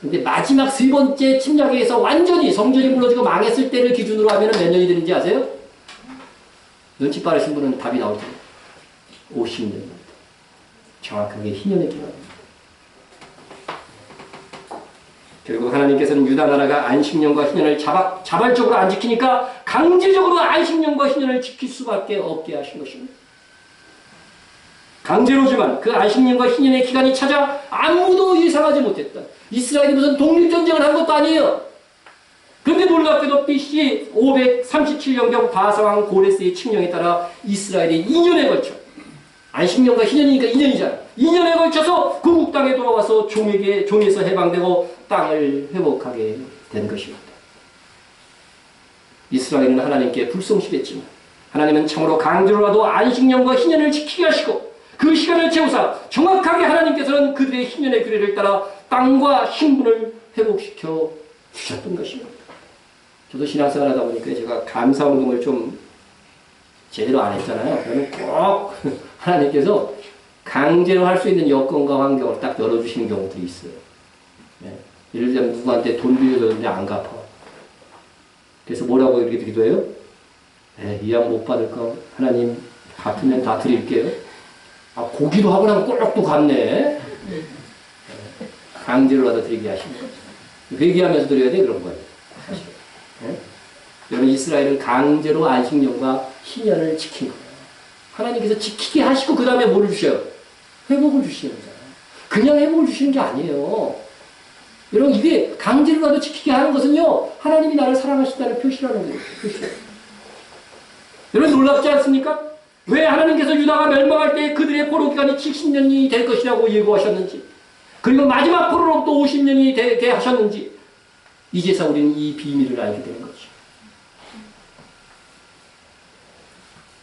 근데 마지막 3번째 침략에 의해서 완전히 성전이 무너지고 망했을 때를 기준으로 하면 몇 년이 되는지 아세요? 눈치 빠르신 분은 답이 나올 텐데 50년입니다. 정확하게 희년의 기간입니다. 결국 하나님께서는 유다 나라가 안식년과 희년을 자발적으로 안 지키니까 강제적으로 안식년과 희년을 지킬 수밖에 없게 하신 것입니다. 강제로지만 그 안식년과 희년의 기간이 찾아 아무도 예상하지 못했다. 이스라엘이 무슨 독립전쟁을 한 것도 아니에요. 그런데 놀랍게도 BC 537년경 바사왕 고레스의 칙령에 따라 이스라엘이 2년에 걸쳐 안식년과 희년이니까 2년이잖아. 2년에 걸쳐서 고국 땅에 돌아와서 종에서 해방되고 땅을 회복하게 된 것입니다. 이스라엘은 하나님께 불성실했지만 하나님은 참으로 강제로라도 안식년과 희년을 지키게 하시고 그 시간을 채우사 정확하게 하나님께서는 그들의 희년의 규례를 따라 땅과 신분을 회복시켜 주셨던 것입니다. 저도 신앙생활 하다 보니까 제가 감사운동을 좀 제대로 안 했잖아요. 그러면 꼭 하나님께서 강제로 할 수 있는 여건과 환경을 딱 열어주시는 경우들이 있어요. 네. 예를 들면 누구한테 돈 빌려줬는데 안 갚아. 그래서 뭐라고 이렇게 기도해요? 이양 못 받을 거 하나님 갚으면 다 드릴게요. 아, 고기도 하고 나면 꼴록도 갚네. 강제로라도 드리게 하시는 거죠. 회개하면서 드려야 돼 그런 거예요. 사실. 네? 여러분 이스라엘은 강제로 안식년과 희년을 지킨 거예요. 하나님께서 지키게 하시고 그 다음에 뭐를 주셔요? 회복을 주시는 거잖아요. 그냥 회복을 주시는 게 아니에요. 여러분 이게 강제로라도 지키게 하는 것은요 하나님이 나를 사랑하신다는 표시라는 거예요. 표시. 여러분 놀랍지 않습니까? 왜 하나님께서 유다가 멸망할 때 그들의 포로 기간이 70년이 될 것이라고 예고하셨는지, 그리고 마지막 포로로부터 50년이 되게 하셨는지, 이제서 우리는 이 비밀을 알게 되는 거죠.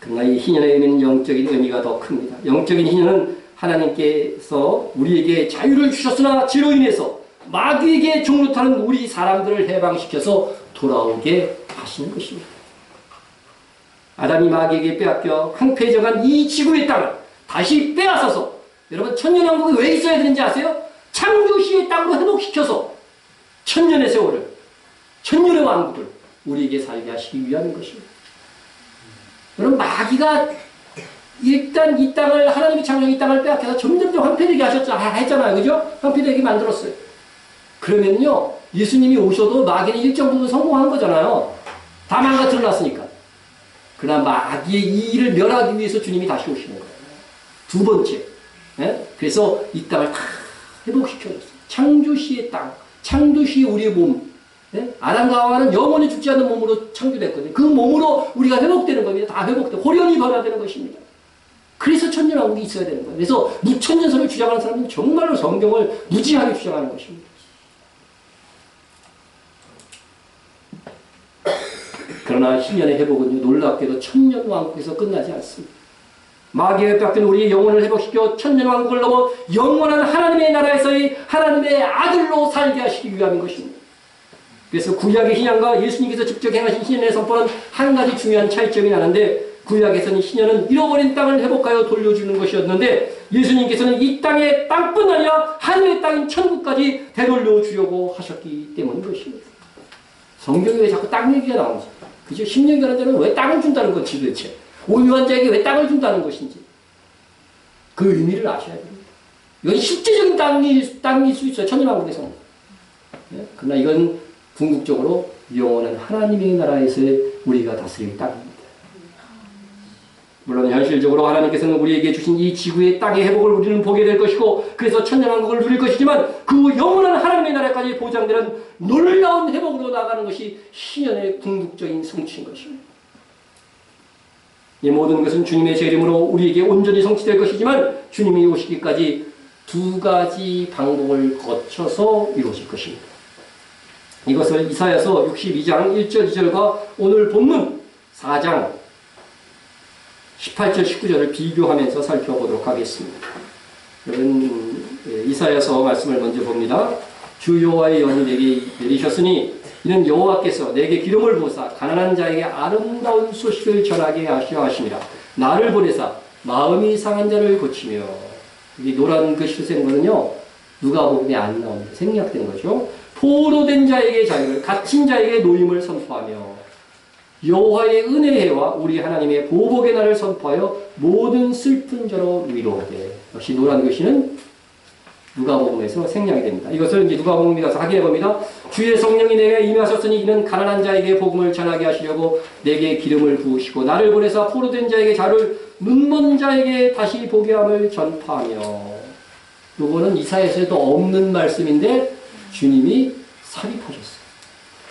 그러나 이 희년의 의미는 영적인 의미가 더 큽니다. 영적인 희년은 하나님께서 우리에게 자유를 주셨으나 죄로 인해서 마귀에게 종노타는 우리 사람들을 해방시켜서 돌아오게 하시는 것입니다. 아담이 마귀에게 빼앗겨 황폐해져간 이 지구의 땅을 다시 빼앗아서, 여러분 천년왕국이 왜 있어야 되는지 아세요? 창조시의 땅으로 회복시켜서 천년의 세월을, 천년의 왕국을 우리에게 살게 하시기 위한 것입니다. 여러분 마귀가 일단 이 땅을, 하나님이 창조한 이 땅을 빼앗겨서 점점점 황폐되게 했잖아요. 그죠? 황폐되게 만들었어요. 그러면요, 예수님이 오셔도 마귀는 일정 부분 성공한 거잖아요. 다 망가뜨려 놨으니까. 그러나 마귀의 이 일을 멸하기 위해서 주님이 다시 오시는 거예요. 두 번째. 예? 그래서 이 땅을 다 회복시켜줬어요. 창조시의 땅, 창조시의 우리의 몸. 예? 아담과 하와는 영원히 죽지 않는 몸으로 창조됐거든요. 그 몸으로 우리가 회복되는 겁니다. 다 회복되고 호련히 변화되는 것입니다. 그래서 천년왕국이 있어야 되는 거예요. 그래서 무천년설을 주장하는 사람은 정말로 성경을 무지하게 주장하는 것입니다. 그러나 희년의 회복은 놀랍게도 천년왕국에서 끝나지 않습니다. 마귀에 뺏긴 우리의 영혼을 회복시켜 천년왕국을 넘어 영원한 하나님의 나라에서의 하나님의 아들로 살게 하시기 위함인 것입니다. 그래서 구약의 희년과 예수님께서 직접 행하신 희년의 선포는 한 가지 중요한 차이점이 나는데, 구약에서는 희년은 잃어버린 땅을 회복하여 돌려주는 것이었는데, 예수님께서는 이 땅의 땅뿐 아니라 하늘의 땅인 천국까지 되돌려 주려고 하셨기 때문인 것입니다. 성경에 왜 자꾸 땅 얘기가 나오는지, 그죠? 십년 가는 자는 왜 땅을 준다는 건지, 도대체 오유한 자에게 왜 땅을 준다는 것인지 그 의미를 아셔야 됩니다. 이건 실제적인 땅일 수 있어요. 천년왕국에서는. 네? 그러나 이건 궁극적으로 영원한 하나님의 나라에서 우리가 다스릴 땅입니다. 물론 현실적으로 하나님께서는 우리에게 주신 이 지구의 땅의 회복을 우리는 보게 될 것이고, 그래서 천년왕국을 누릴 것이지만, 그 영원한 하나님의 나라까지 보장되는 놀라운 회복으로 나가는 것이 희년의 궁극적인 성취인 것입니다. 이 모든 것은 주님의 재림으로 우리에게 온전히 성취될 것이지만, 주님이 오시기까지 두 가지 방법을 거쳐서 이루어질 것입니다. 이것을 이사야서 62장 1절 2절과 오늘 본문 4장 18절 19절을 비교하면서 살펴보도록 하겠습니다. 여러분, 이사야서 말씀을 먼저 봅니다. 주 여호와의 연이 내게 내리셨으니 이는 여호와께서 내게 기름을 부으사 가난한 자에게 아름다운 소식을 전하게 하시려 하심이라. 나를 보내사 마음이 상한 자를 고치며, 이 노란 글씨로 쓴 거는요, 누가복음에 안 나옵니다. 생략된 거죠. 포로된 자에게 자유를, 갇힌 자에게 노임을 선포하며, 여호와의 은혜와 우리 하나님의 보복의 날을 선포하여 모든 슬픈 자로 위로하게. 역시 노란 글씨는 누가복음에서 생략이 됩니다. 이것을 이제 누가복음에 가서 확인해 봅니다. 주의 성령이 내게 임하셨으니 이는 가난한 자에게 복음을 전하게 하시려고 내게 기름을 부으시고 나를 보내사 포로된 자에게 자를, 눈먼 자에게 다시 보게 함을 전파하며. 이거는 이사야서에도 없는 말씀인데 주님이 삽입하셨어요.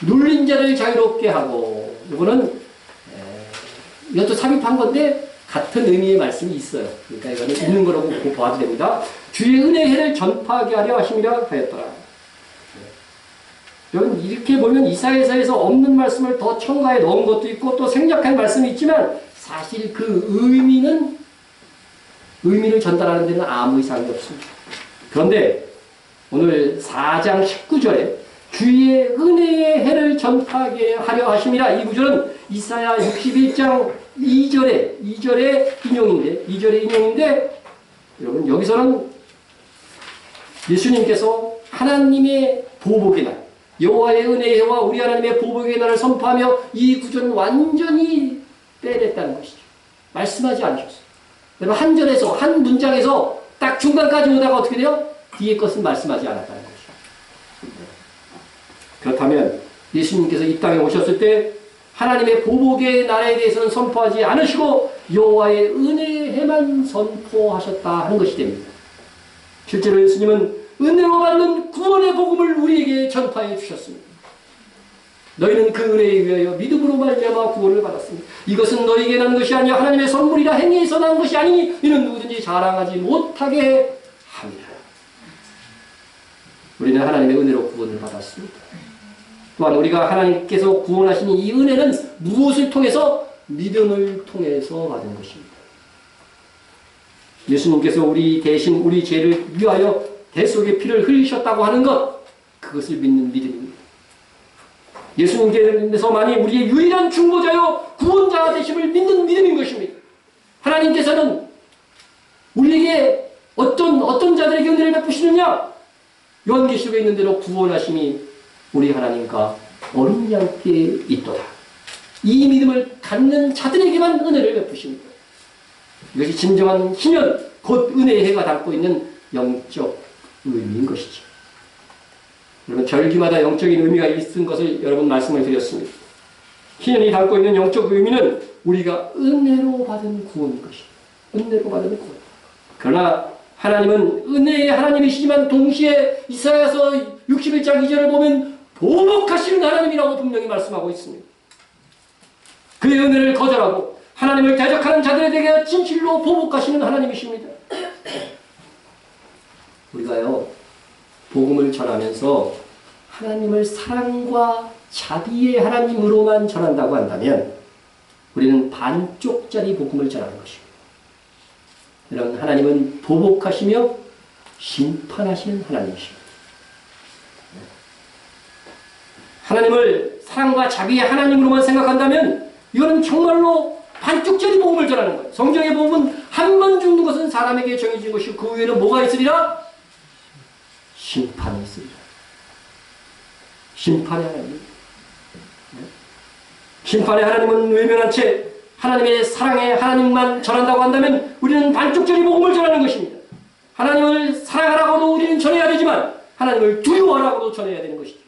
눌린 자를 자유롭게 하고, 이거는 이것도 삽입한 건데 같은 의미의 말씀이 있어요. 그러니까 이거는 있는 거라고 봐도 됩니다. 주의 은혜의 해를 전파하게 하려 하심이라 하였더라. 여러분, 이렇게 보면 이사야서에서 없는 말씀을 더 첨가해 넣은 것도 있고 또 생략한 말씀이 있지만, 사실 그 의미를 전달하는 데는 아무 이상이 없습니다. 그런데 오늘 4장 19절에 주의 은혜의 해를 전파하게 하려 하심이라, 이 구절은 이사야 61장 2절의 인용인데, 여러분 여기서는 예수님께서 하나님의 보복의 날, 여호와의 은혜의 해와 우리 하나님의 보복의 날을 선포하며 이 구절은 완전히 빼냈다는 것이죠. 말씀하지 않으셨어요. 여러분, 한 절에서, 한 문장에서 딱 중간까지 오다가 어떻게 돼요? 뒤에 것은 말씀하지 않았다는 것이죠. 그렇다면 예수님께서 이 땅에 오셨을 때 하나님의 보복의 날에 대해서는 선포하지 않으시고 여호와의 은혜의 해만 선포하셨다 하는 것이 됩니다. 실제로 예수님은 은혜로 받는 구원의 복음을 우리에게 전파해 주셨습니다. 너희는 그 은혜에 의하여 믿음으로 말미암아 구원을 받았습니다. 이것은 너희에게 난 것이 아니야 하나님의 선물이라 행위에서 난 것이 아니니 이는 누구든지 자랑하지 못하게 함이라. 우리는 하나님의 은혜로 구원을 받았습니다. 또한 우리가 하나님께서 구원하신 이 은혜는 무엇을 통해서? 믿음을 통해서 받은 것입니다. 예수님께서 우리 대신 우리 죄를 위하여 대속의 피를 흘리셨다고 하는 것, 그것을 믿는 믿음입니다. 예수님께서만이 우리의 유일한 중보자요 구원자 되심을 믿는 믿음인 것입니다. 하나님께서는 우리에게 어떤 자들에게 은혜를 베푸시느냐? 요한계시록에 있는 대로 구원하심이 우리 하나님과 어린 양께 있도다. 이 믿음을 갖는 자들에게만 은혜를 베푸십니다. 이것이 진정한 희년, 곧 은혜의 해가 담고 있는 영적 의미인 것이죠. 여러분, 절기마다 영적인 의미가 있는 것을 여러분 말씀을 드렸습니다. 희년이 담고 있는 영적 의미는 우리가 은혜로 받은 구원인 것입니다. 은혜로 받은 구원. 그러나 하나님은 은혜의 하나님이시지만 동시에 이사야서 61장 2절을 보면 보복하시는 하나님이라고 분명히 말씀하고 있습니다. 그의 은혜를 거절하고 하나님을 대적하는 자들에게 진실로 보복하시는 하나님이십니다. 우리가요, 복음을 전하면서 하나님을 사랑과 자비의 하나님으로만 전한다고 한다면 우리는 반쪽짜리 복음을 전하는 것입니다. 여러분, 하나님은 보복하시며 심판하시는 하나님이십니다. 하나님을 사랑과 자비의 하나님으로만 생각한다면 이거는 정말로 반쪽짜리 복음을 전하는 거예요. 성경의 복음은 한 번 죽는 것은 사람에게 정해진 것이고 그 후에는 뭐가 있으리라? 심판이 있으리라. 심판의 하나님. 심판의 하나님은 외면한 채 하나님의 사랑의 하나님만 전한다고 한다면 우리는 반쪽짜리 복음을 전하는 것입니다. 하나님을 사랑하라고도 우리는 전해야 되지만 하나님을 두려워하라고도 전해야 되는 것이죠.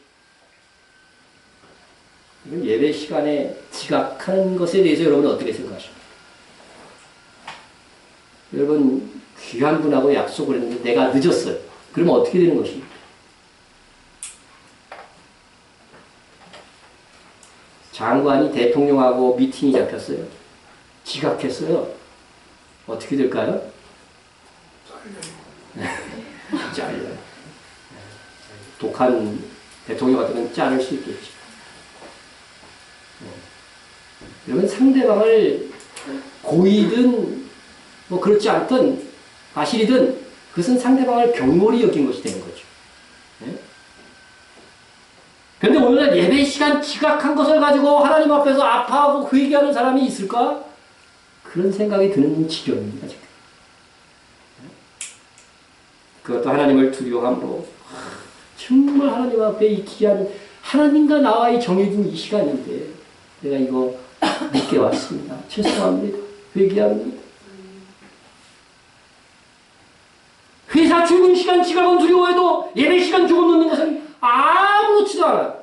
예배 시간에 지각하는 것에 대해서 여러분은 어떻게 생각하십니까? 여러분, 귀한 분하고 약속을 했는데 내가 늦었어요. 그러면 어떻게 되는 것입니까? 장관이 대통령하고 미팅이 잡혔어요. 지각했어요. 어떻게 될까요? 잘려요. 독한 대통령 같으면 자를 수 있겠죠. 여러분, 상대방을 고이든 뭐 그렇지 않든 과실이든 그것은 상대방을 경솔히 여긴 것이 되는 거죠. 그런데 오늘날 예배 시간 지각한 것을 가지고 하나님 앞에서 아파하고 회개하는 사람이 있을까? 그런 생각이 드는 지경입니다, 지금. 그것도 하나님을 두려워함으로 정말 하나님 앞에 이 귀한 하나님과 나와의 정해진 이 시간인데 내가 이거 늦게 왔습니다. 죄송합니다. 회개합니다. 회사 출근 시간 지각은 두려워해도 예배 시간 조금 늦는 것은 아무렇지도 않아.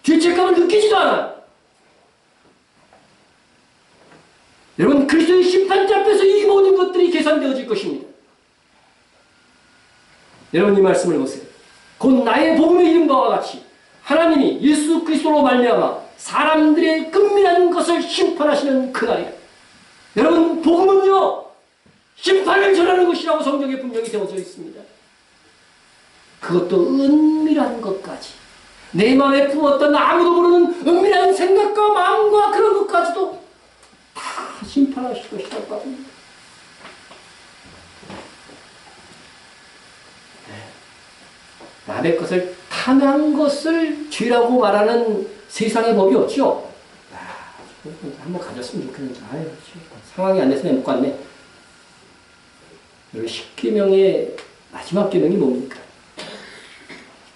죄책감을 느끼지도 않아. 여러분, 그리스도의 심판대 앞에서 이 모든 것들이 계산되어질 것입니다. 여러분, 이 말씀을 보세요. 곧 나의 복음의 이른 바와 같이 하나님이 예수 그리스도로 말미암아 사람들의 은밀한 것을 심판하시는 그날이야. 여러분, 복음은요, 심판을 전하는 것이라고 성경에 분명히 되어져 있습니다. 그것도 은밀한 것까지. 내 마음에 품었던 아무도 모르는 은밀한 생각과 마음과 그런 것까지도 다 심판하실 것이라고 합니다. 남의 것을 탐한 것을 죄라고 말하는 세상의 법이 없죠. 한번 가졌으면 좋겠는데, 아유, 상황이 안 돼서 못 갔네. 여기 10계명의 마지막 계명이 뭡니까?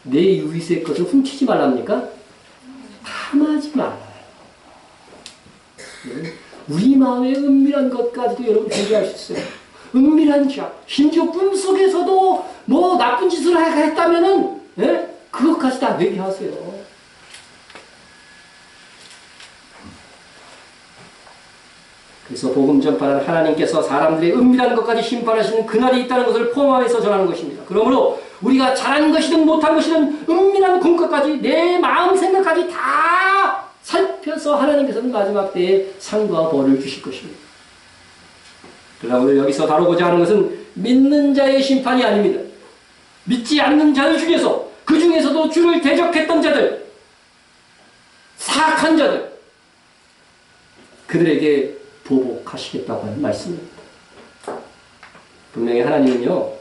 내 유이의 것을 훔치지 말랍니까? 탐하지 말아요. 우리 마음의 은밀한 것까지도 여러분 회개할 수 있어요. 은밀한 죄악, 심지어 꿈속에서도 뭐 나쁜 짓을 했다면은, 예? 그것까지 다 회개하세요. 그래서 복음 전파는 하나님께서 사람들의 은밀한 것까지 심판하시는 그날이 있다는 것을 포함해서 전하는 것입니다. 그러므로 우리가 잘한 것이든 못한 것이든 은밀한 공과까지 내 마음 생각까지 다 살펴서 하나님께서는 마지막 때에 상과 벌을 주실 것입니다. 그러나 오늘 여기서 다루고자 하는 것은 믿는 자의 심판이 아닙니다. 믿지 않는 자들 중에서 그 중에서도 주를 대적했던 자들, 사악한 자들, 그들에게 보복하시겠다고 하는 말씀입니다. 분명히 하나님은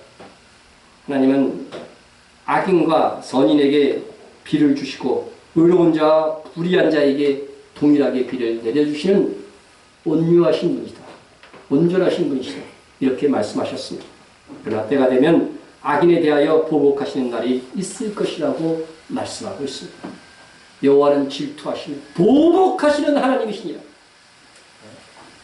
악인과 선인에게 비를 주시고 의로운 자와 불의한 자에게 동일하게 비를 내려주시는 온유하신 분이다. 온전하신 분이시다. 이렇게 말씀하셨습니다. 그러나 때가 되면 악인에 대하여 보복하시는 날이 있을 것이라고 말씀하고 있습니다. 여호와는 질투하시는 보복하시는 하나님이시니라.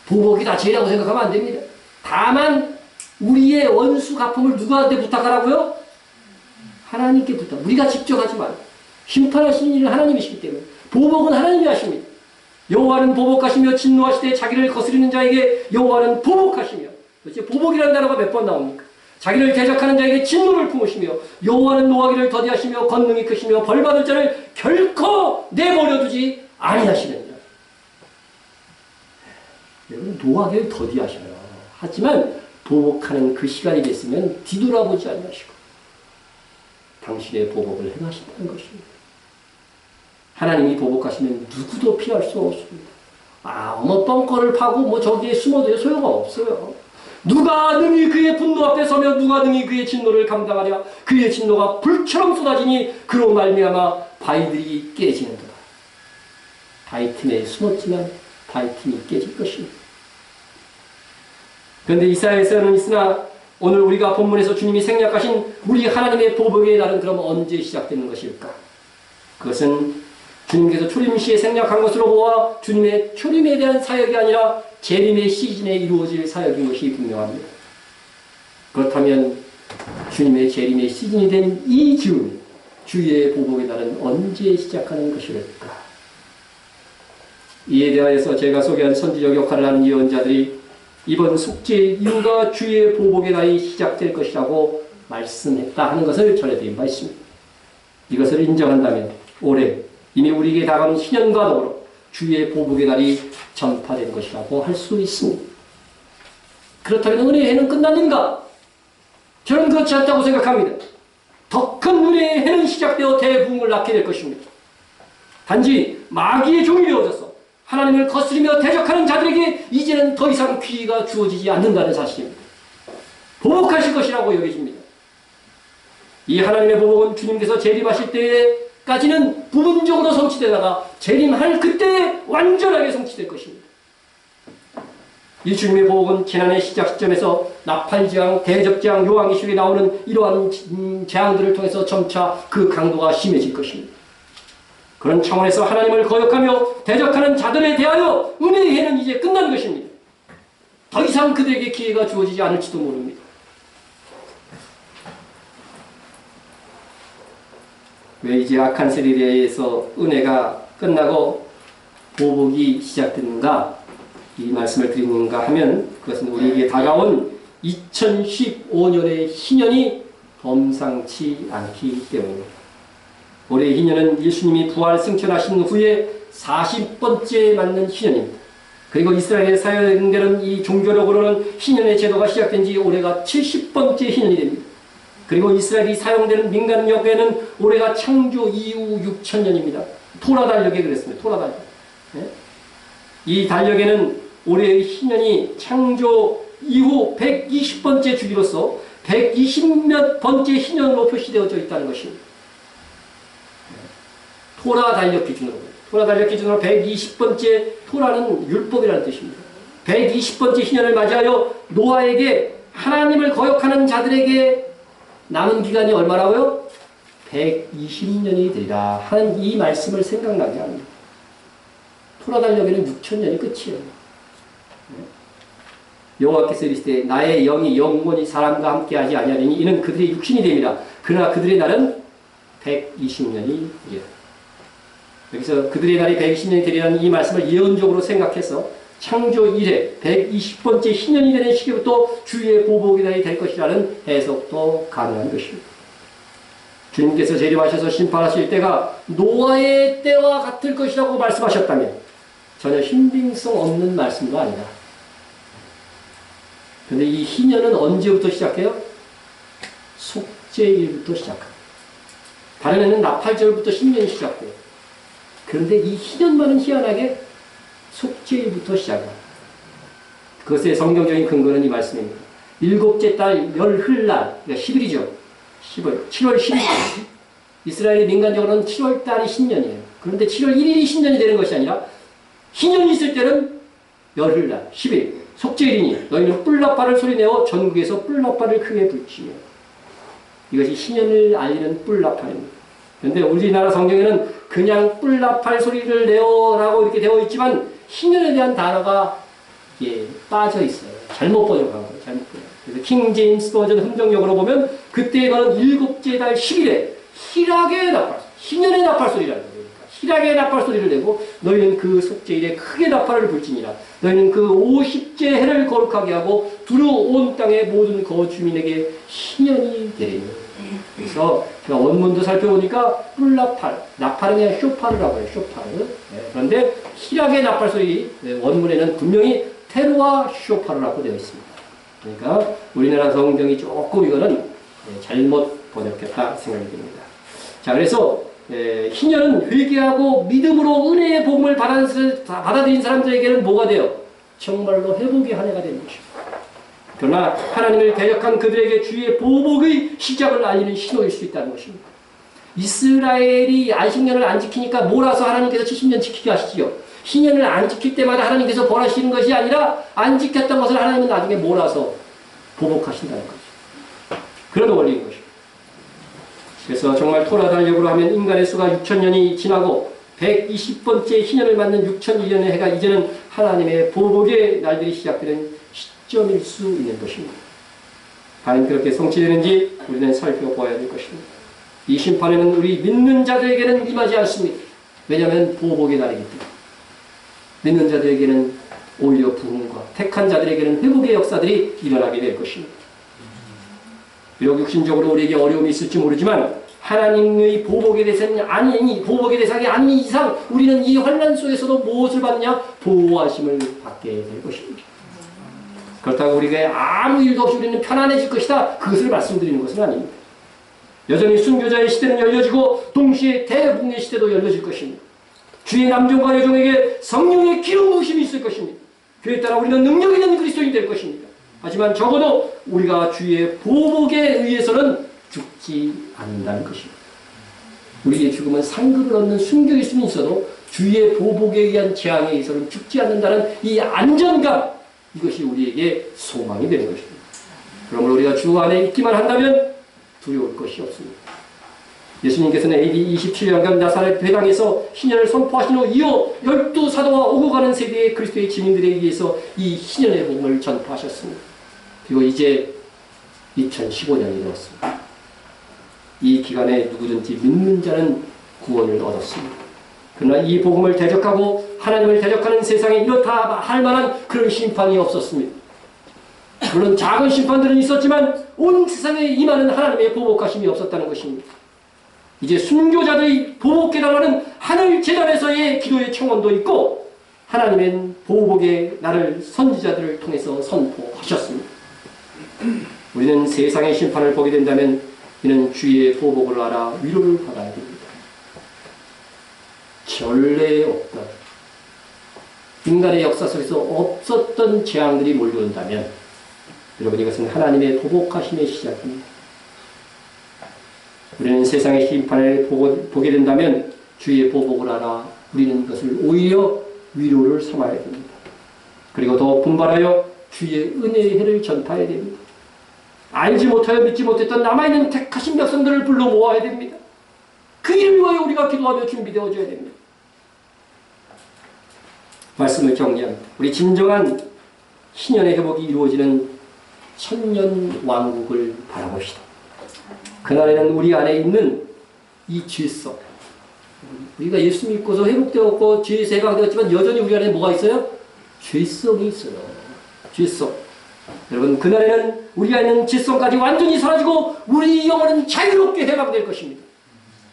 보복이 다 죄라고 생각하면 안 됩니다. 다만 우리의 원수 갚음을 누구한테 부탁하라고요? 하나님께 부탁. 우리가 직접 하지 말고 심판하시는 일은 하나님이시기 때문에 보복은 하나님이 하십니다. 여호와는 보복하시며 진노하시되 자기를 거스리는 자에게 여호와는 보복하시며. 그렇지? 보복이라는 단어가 몇 번 나옵니까? 자기를 대적하는 자에게 진노를 품으시며 여호와는 노하기를 더디하시며 권능이 크시며 벌받을 자를 결코 내버려두지 아니하시느니라. 여러분 노하기를 더디하셔요. 하지만 보복하는 그 시간이 됐으면 뒤돌아보지 아니하시고 당신의 보복을 행하신다는 것입니다. 하나님이 보복하시면 누구도 피할 수 없습니다. 뻥커를 파고 저기에 숨어도 소용가 없어요. 누가 능히 그의 분노 앞에 서며 누가 능히 그의 진노를 감당하랴. 그의 진노가 불처럼 쏟아지니 그로 말미암아 바위들이 깨지는도다. 바위 틈에 숨었지만 바위 틈이 깨질 것입니다. 그런데 이사야에서는 있으나 오늘 우리가 본문에서 주님이 생략하신 우리 하나님의 보복의 날은 그럼 언제 시작되는 것일까? 그것은 주님께서 초림 시에 생략한 것으로 보아 주님의 초림에 대한 사역이 아니라 재림의 시즌에 이루어질 사역인 것이 분명합니다. 그렇다면 주님의 재림의 시즌이 된 이 즈음, 주의 보복의 날은 언제 시작하는 것일까? 이에 대하여서 제가 소개한 선지적 역할을 하는 예언자들이 이번 속죄의 이유가 주의 보복의 날이 시작될 것이라고 말씀했다 하는 것을 전해드린 바 있습니다. 이것을 인정한다면 올해 이미 우리에게 다가오는 신년과 더불어 주의 보복의 날이 전파된 것이라고 할 수 있습니다. 그렇다면 은혜의 해는 끝났는가? 저는 그렇지 않다고 생각합니다. 더 큰 은혜의 해는 시작되어 대부흥을 낳게 될 것입니다. 단지 마귀의 종이 되어져서 하나님을 거스리며 대적하는 자들에게 이제는 더 이상 기회가 주어지지 않는다는 사실입니다. 보복하실 것이라고 여겨집니다. 이 하나님의 보복은 주님께서 재림하실 때까지는 부분적으로 성취되다가 재림할 그때에 완전하게 성취될 것입니다. 이 주님의 보복은 지난해 시작 시점에서 나팔재앙, 대접재앙, 요한계시록에 나오는 이러한 재앙들을 통해서 점차 그 강도가 심해질 것입니다. 그런 차원에서 하나님을 거역하며 대적하는 자들에 대하여 은혜의 해는 이제 끝난 것입니다. 더 이상 그들에게 기회가 주어지지 않을지도 모릅니다. 왜 이제 악한 세대에 대해서 은혜가 끝나고 보복이 시작되는가? 이 말씀을 드리는가 하면 그것은 우리에게 다가온 2015년의 희년이 범상치 않기 때문입니다. 올해의 희년은 예수님이 부활 승천하신 후에 40번째 맞는 희년입니다. 그리고 이스라엘에 사용되는 이 종교력으로는 희년의 제도가 시작된 지 올해가 70번째 희년이 됩니다. 그리고 이스라엘이 사용되는 민간력에는 올해가 창조 이후 6000년입니다. 토라 달력에 그랬습니다. 토라 달력. 네? 이 달력에는 올해의 희년이 창조 이후 120번째 주기로서 120몇 번째 희년으로 표시되어져 있다는 것입니다. 토라 달력 기준으로. 토라 달력 기준으로 120번째 토라는 율법이라는 뜻입니다. 120번째 희년을 맞이하여 노아에게 하나님을 거역하는 자들에게 남은 기간이 얼마라고요? 120년이 되리라 하는 이 말씀을 생각나게 합니다. 토라 달력에는 6000년이 끝이에요. 여호와께서 이르시되 나의 영이 영원히 사람과 함께하지 아니하리니 이는 그들의 육신이 됨이라. 그러나 그들의 날은 120년이 되리라. 여기서 그들의 날이 120년이 되리라는 이 말씀을 예언적으로 생각해서 창조 이래 120번째 희년이 되는 시기부터 주의 보복의 날이 될 것이라는 해석도 가능한 것입니다. 주님께서 재림하셔서 심판하실 때가 노아의 때와 같을 것이라고 말씀하셨다면 전혀 신빙성 없는 말씀도 아니다. 그런데 이 희년은 언제부터 시작해요? 속죄일부터 시작합니다. 다른 애는 나팔절부터 신년이 시작돼요. 그런데 이 희년만은 희한하게 속죄일부터 시작합니다. 그것의 성경적인 근거는 이 말씀입니다. 일곱째 달 열흘날, 그러니까 10일이죠. 7월 10일. 이스라엘의 민간적으로는 7월 달이 신년이에요. 그런데 7월 1일이 신년이 되는 것이 아니라 희년이 있을 때는 열흘날, 10일, 속죄일이니 너희는 뿔나팔을 소리내어 전국에서 뿔나팔을 크게 불치며. 이것이 신년을 알리는 뿔나팔입니다. 그런데 우리나라 성경에는 그냥 뿔나팔 소리를 내어라고 이렇게 되어 있지만 신년에 대한 단어가 빠져 있어요. 잘못 번역한 거예요. 잘못 번역. 그래서 킹 제임스 버전 흥정역으로 보면 그때에 관한 일곱째 달 10일에 희락의 나팔, 신년의 나팔 소리라는 거예요. 희락의 나팔 소리를 내고 너희는 그 속죄일에 크게 나팔을 불지니라. 너희는 그 50째 해를 거룩하게 하고 두루 온 땅의 모든 거주민에게 신년이 되리니. 그래서 제가 원문도 살펴보니까 뿔나팔, 나팔은 그냥 쇼파르라고 해요. 쇼파르. 네, 그런데 희락의 나팔 소리 원문에는 분명히 테루와 쇼파르라고 되어 있습니다. 그러니까 우리나라 성경이 조금 이거는 잘못 번역했다 생각이 듭니다. 자, 그래서 희년은 회개하고 믿음으로 은혜의 복음을 받아들인 사람들에게는 뭐가 돼요? 정말로 회복의 한 해가 되는 것입니다. 그러나 하나님을 대적한 그들에게 주의 보복의 시작을 알리는 신호일 수 있다는 것입니다. 이스라엘이 안식년을 안 지키니까 몰아서 하나님께서 70년 지키게 하시지요. 희년을 안 지킬 때마다 하나님께서 벌하시는 것이 아니라 안 지켰던 것을 하나님은 나중에 몰아서 보복하신다는 거죠. 그런 원리인 것입니다. 그래서 정말 토라 달력으로 하면 인간의 수가 6천년이 지나고 120번째 희년을 맞는 6,001년의 해가 이제는 하나님의 보복의 날들이 시작되는 시점일 수 있는 것입니다. 과연 그렇게 성취되는지 우리는 살펴봐야 될 것입니다. 이 심판에는 우리 믿는 자들에게는 임하지 않습니다. 왜냐하면 보복의 날이기 때문에. 믿는 자들에게는 오히려 부흥과 택한 자들에게는 회복의 역사들이 일어나게 될 것입니다. 비록 육신적으로 우리에게 어려움이 있을지 모르지만 하나님의 보복의 대상이 아닌 이상 우리는 이 환난 속에서도 무엇을 받느냐? 보호하심을 받게 될 것입니다. 그렇다고 우리가 아무 일도 없이 우리는 편안해질 것이다. 그것을 말씀드리는 것은 아닙니다. 여전히 순교자의 시대는 열려지고 동시에 대붕의 시대도 열려질 것입니다. 주의 남종과 여종에게 성령의 기름 부으심이 있을 것입니다. 그에 따라 우리는 능력 있는 그리스도인이 될 것입니다. 하지만 적어도 우리가 주의 보복에 의해서는 죽지 않는다는 것입니다. 우리의 죽음은 상급을 얻는 순교일 수는 있어도 주의 보복에 의한 재앙에 의해서는 죽지 않는다는 이 안전감, 이것이 우리에게 소망이 되는 것입니다. 그러므로 우리가 주 안에 있기만 한다면 두려울 것이 없습니다. 예수님께서는 AD 27년간 나사렛 회당에서 신년을 선포하신 후 이어 12사도와 오고 가는 세대의 그리스도의 증인들에 의해서 이 신년의 복음을 전파하셨습니다. 그리고 이제 2015년이 되었습니다. 이 기간에 누구든지 믿는 자는 구원을 얻었습니다. 그러나 이 복음을 대적하고 하나님을 대적하는 세상에 이렇다 할 만한 그런 심판이 없었습니다. 물론 작은 심판들은 있었지만 온 세상에 임하는 하나님의 보복하심이 없었다는 것입니다. 이제 순교자들이 보복해달라는 하늘 재단에서의 기도의 청원도 있고 하나님은 보복의 날을 선지자들을 통해서 선포하셨습니다. 우리는 세상의 심판을 보게 된다면 이는 주의 보복을 알아 위로를 받아야 됩니다. 전례에 없던 인간의 역사 속에서 없었던 재앙들이 몰려온다면 여러분 이것은 하나님의 보복하심의 시작입니다. 우리는 세상의 심판을 보게 된다면 주의 보복을 알아 우리는 그것을 오히려 위로를 삼아야 됩니다. 그리고 더 분발하여 주의 은혜의 해를 전파해야 됩니다. 알지 못하여 믿지 못했던 남아있는 택하신 백성들을 불러 모아야 됩니다. 그 일을 위하여 우리가 기도하며 준비되어줘야 됩니다. 말씀을 정리합니다. 우리 진정한 신년의 회복이 이루어지는 천년 왕국을 바라봅시다. 그날에는 우리 안에 있는 이 죄성, 우리가 예수 믿고서 회복되었고 죄에서 해방되었지만 여전히 우리 안에 뭐가 있어요? 죄성이 있어요. 죄성. 여러분 그날에는 우리 안에 있는 죄성까지 완전히 사라지고 우리 영혼은 자유롭게 해방될 것입니다.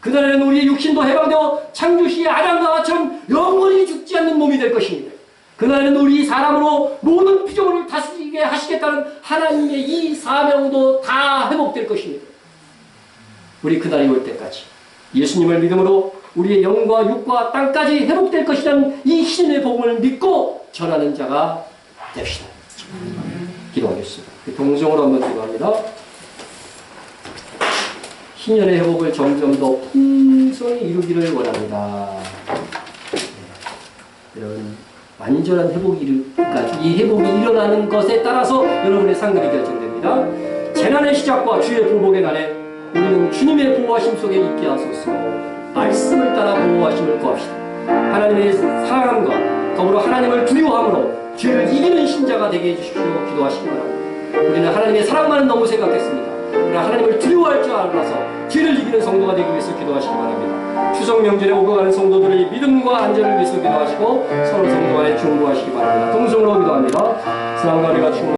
그날에는 우리의 육신도 해방되어 창조시의 아담과 하와처럼 영원히 죽지 않는 몸이 될 것입니다. 그날에는 우리 사람으로 모든 피조물을 다스리게 하시겠다는 하나님의 이 사명도 다 회복될 것입니다. 우리 그날이 올 때까지 예수님을 믿음으로 우리의 영과 육과 땅까지 회복될 것이라는 이 신의 복음을 믿고 전하는 자가 됩시다. 기도하겠습니다. 동성으로 한번 기도합니다. 신년의 회복을 점점 더 풍성히 이루기를 원합니다. 여러분, 완전한 회복이 그러니까 이 회복이 일어나는 것에 따라서 여러분의 상급이 결정됩니다. 재난의 시작과 주의 보복의 날에 우리는 주님의 보호하심 속에 있게 하소서. 말씀을 따라 보호하심을 구합시다. 하나님의 사랑함과 더불어 하나님을 두려워함으로 죄를 이기는 신자가 되게 해주십시오. 기도하시기 바랍니다. 우리는 하나님의 사랑만은 너무 생각했습니다. 그러나 하나님을 두려워할 줄 알아서 죄를 이기는 성도가 되기 위해서 기도하시기 바랍니다. 추석 명절에 오고 가는 성도들의 믿음과 안전을 위해서 기도하시고 서로 성도 간에 중보하시기 바랍니다. 동성으로 기도합니다. 사랑과 은혜가 충만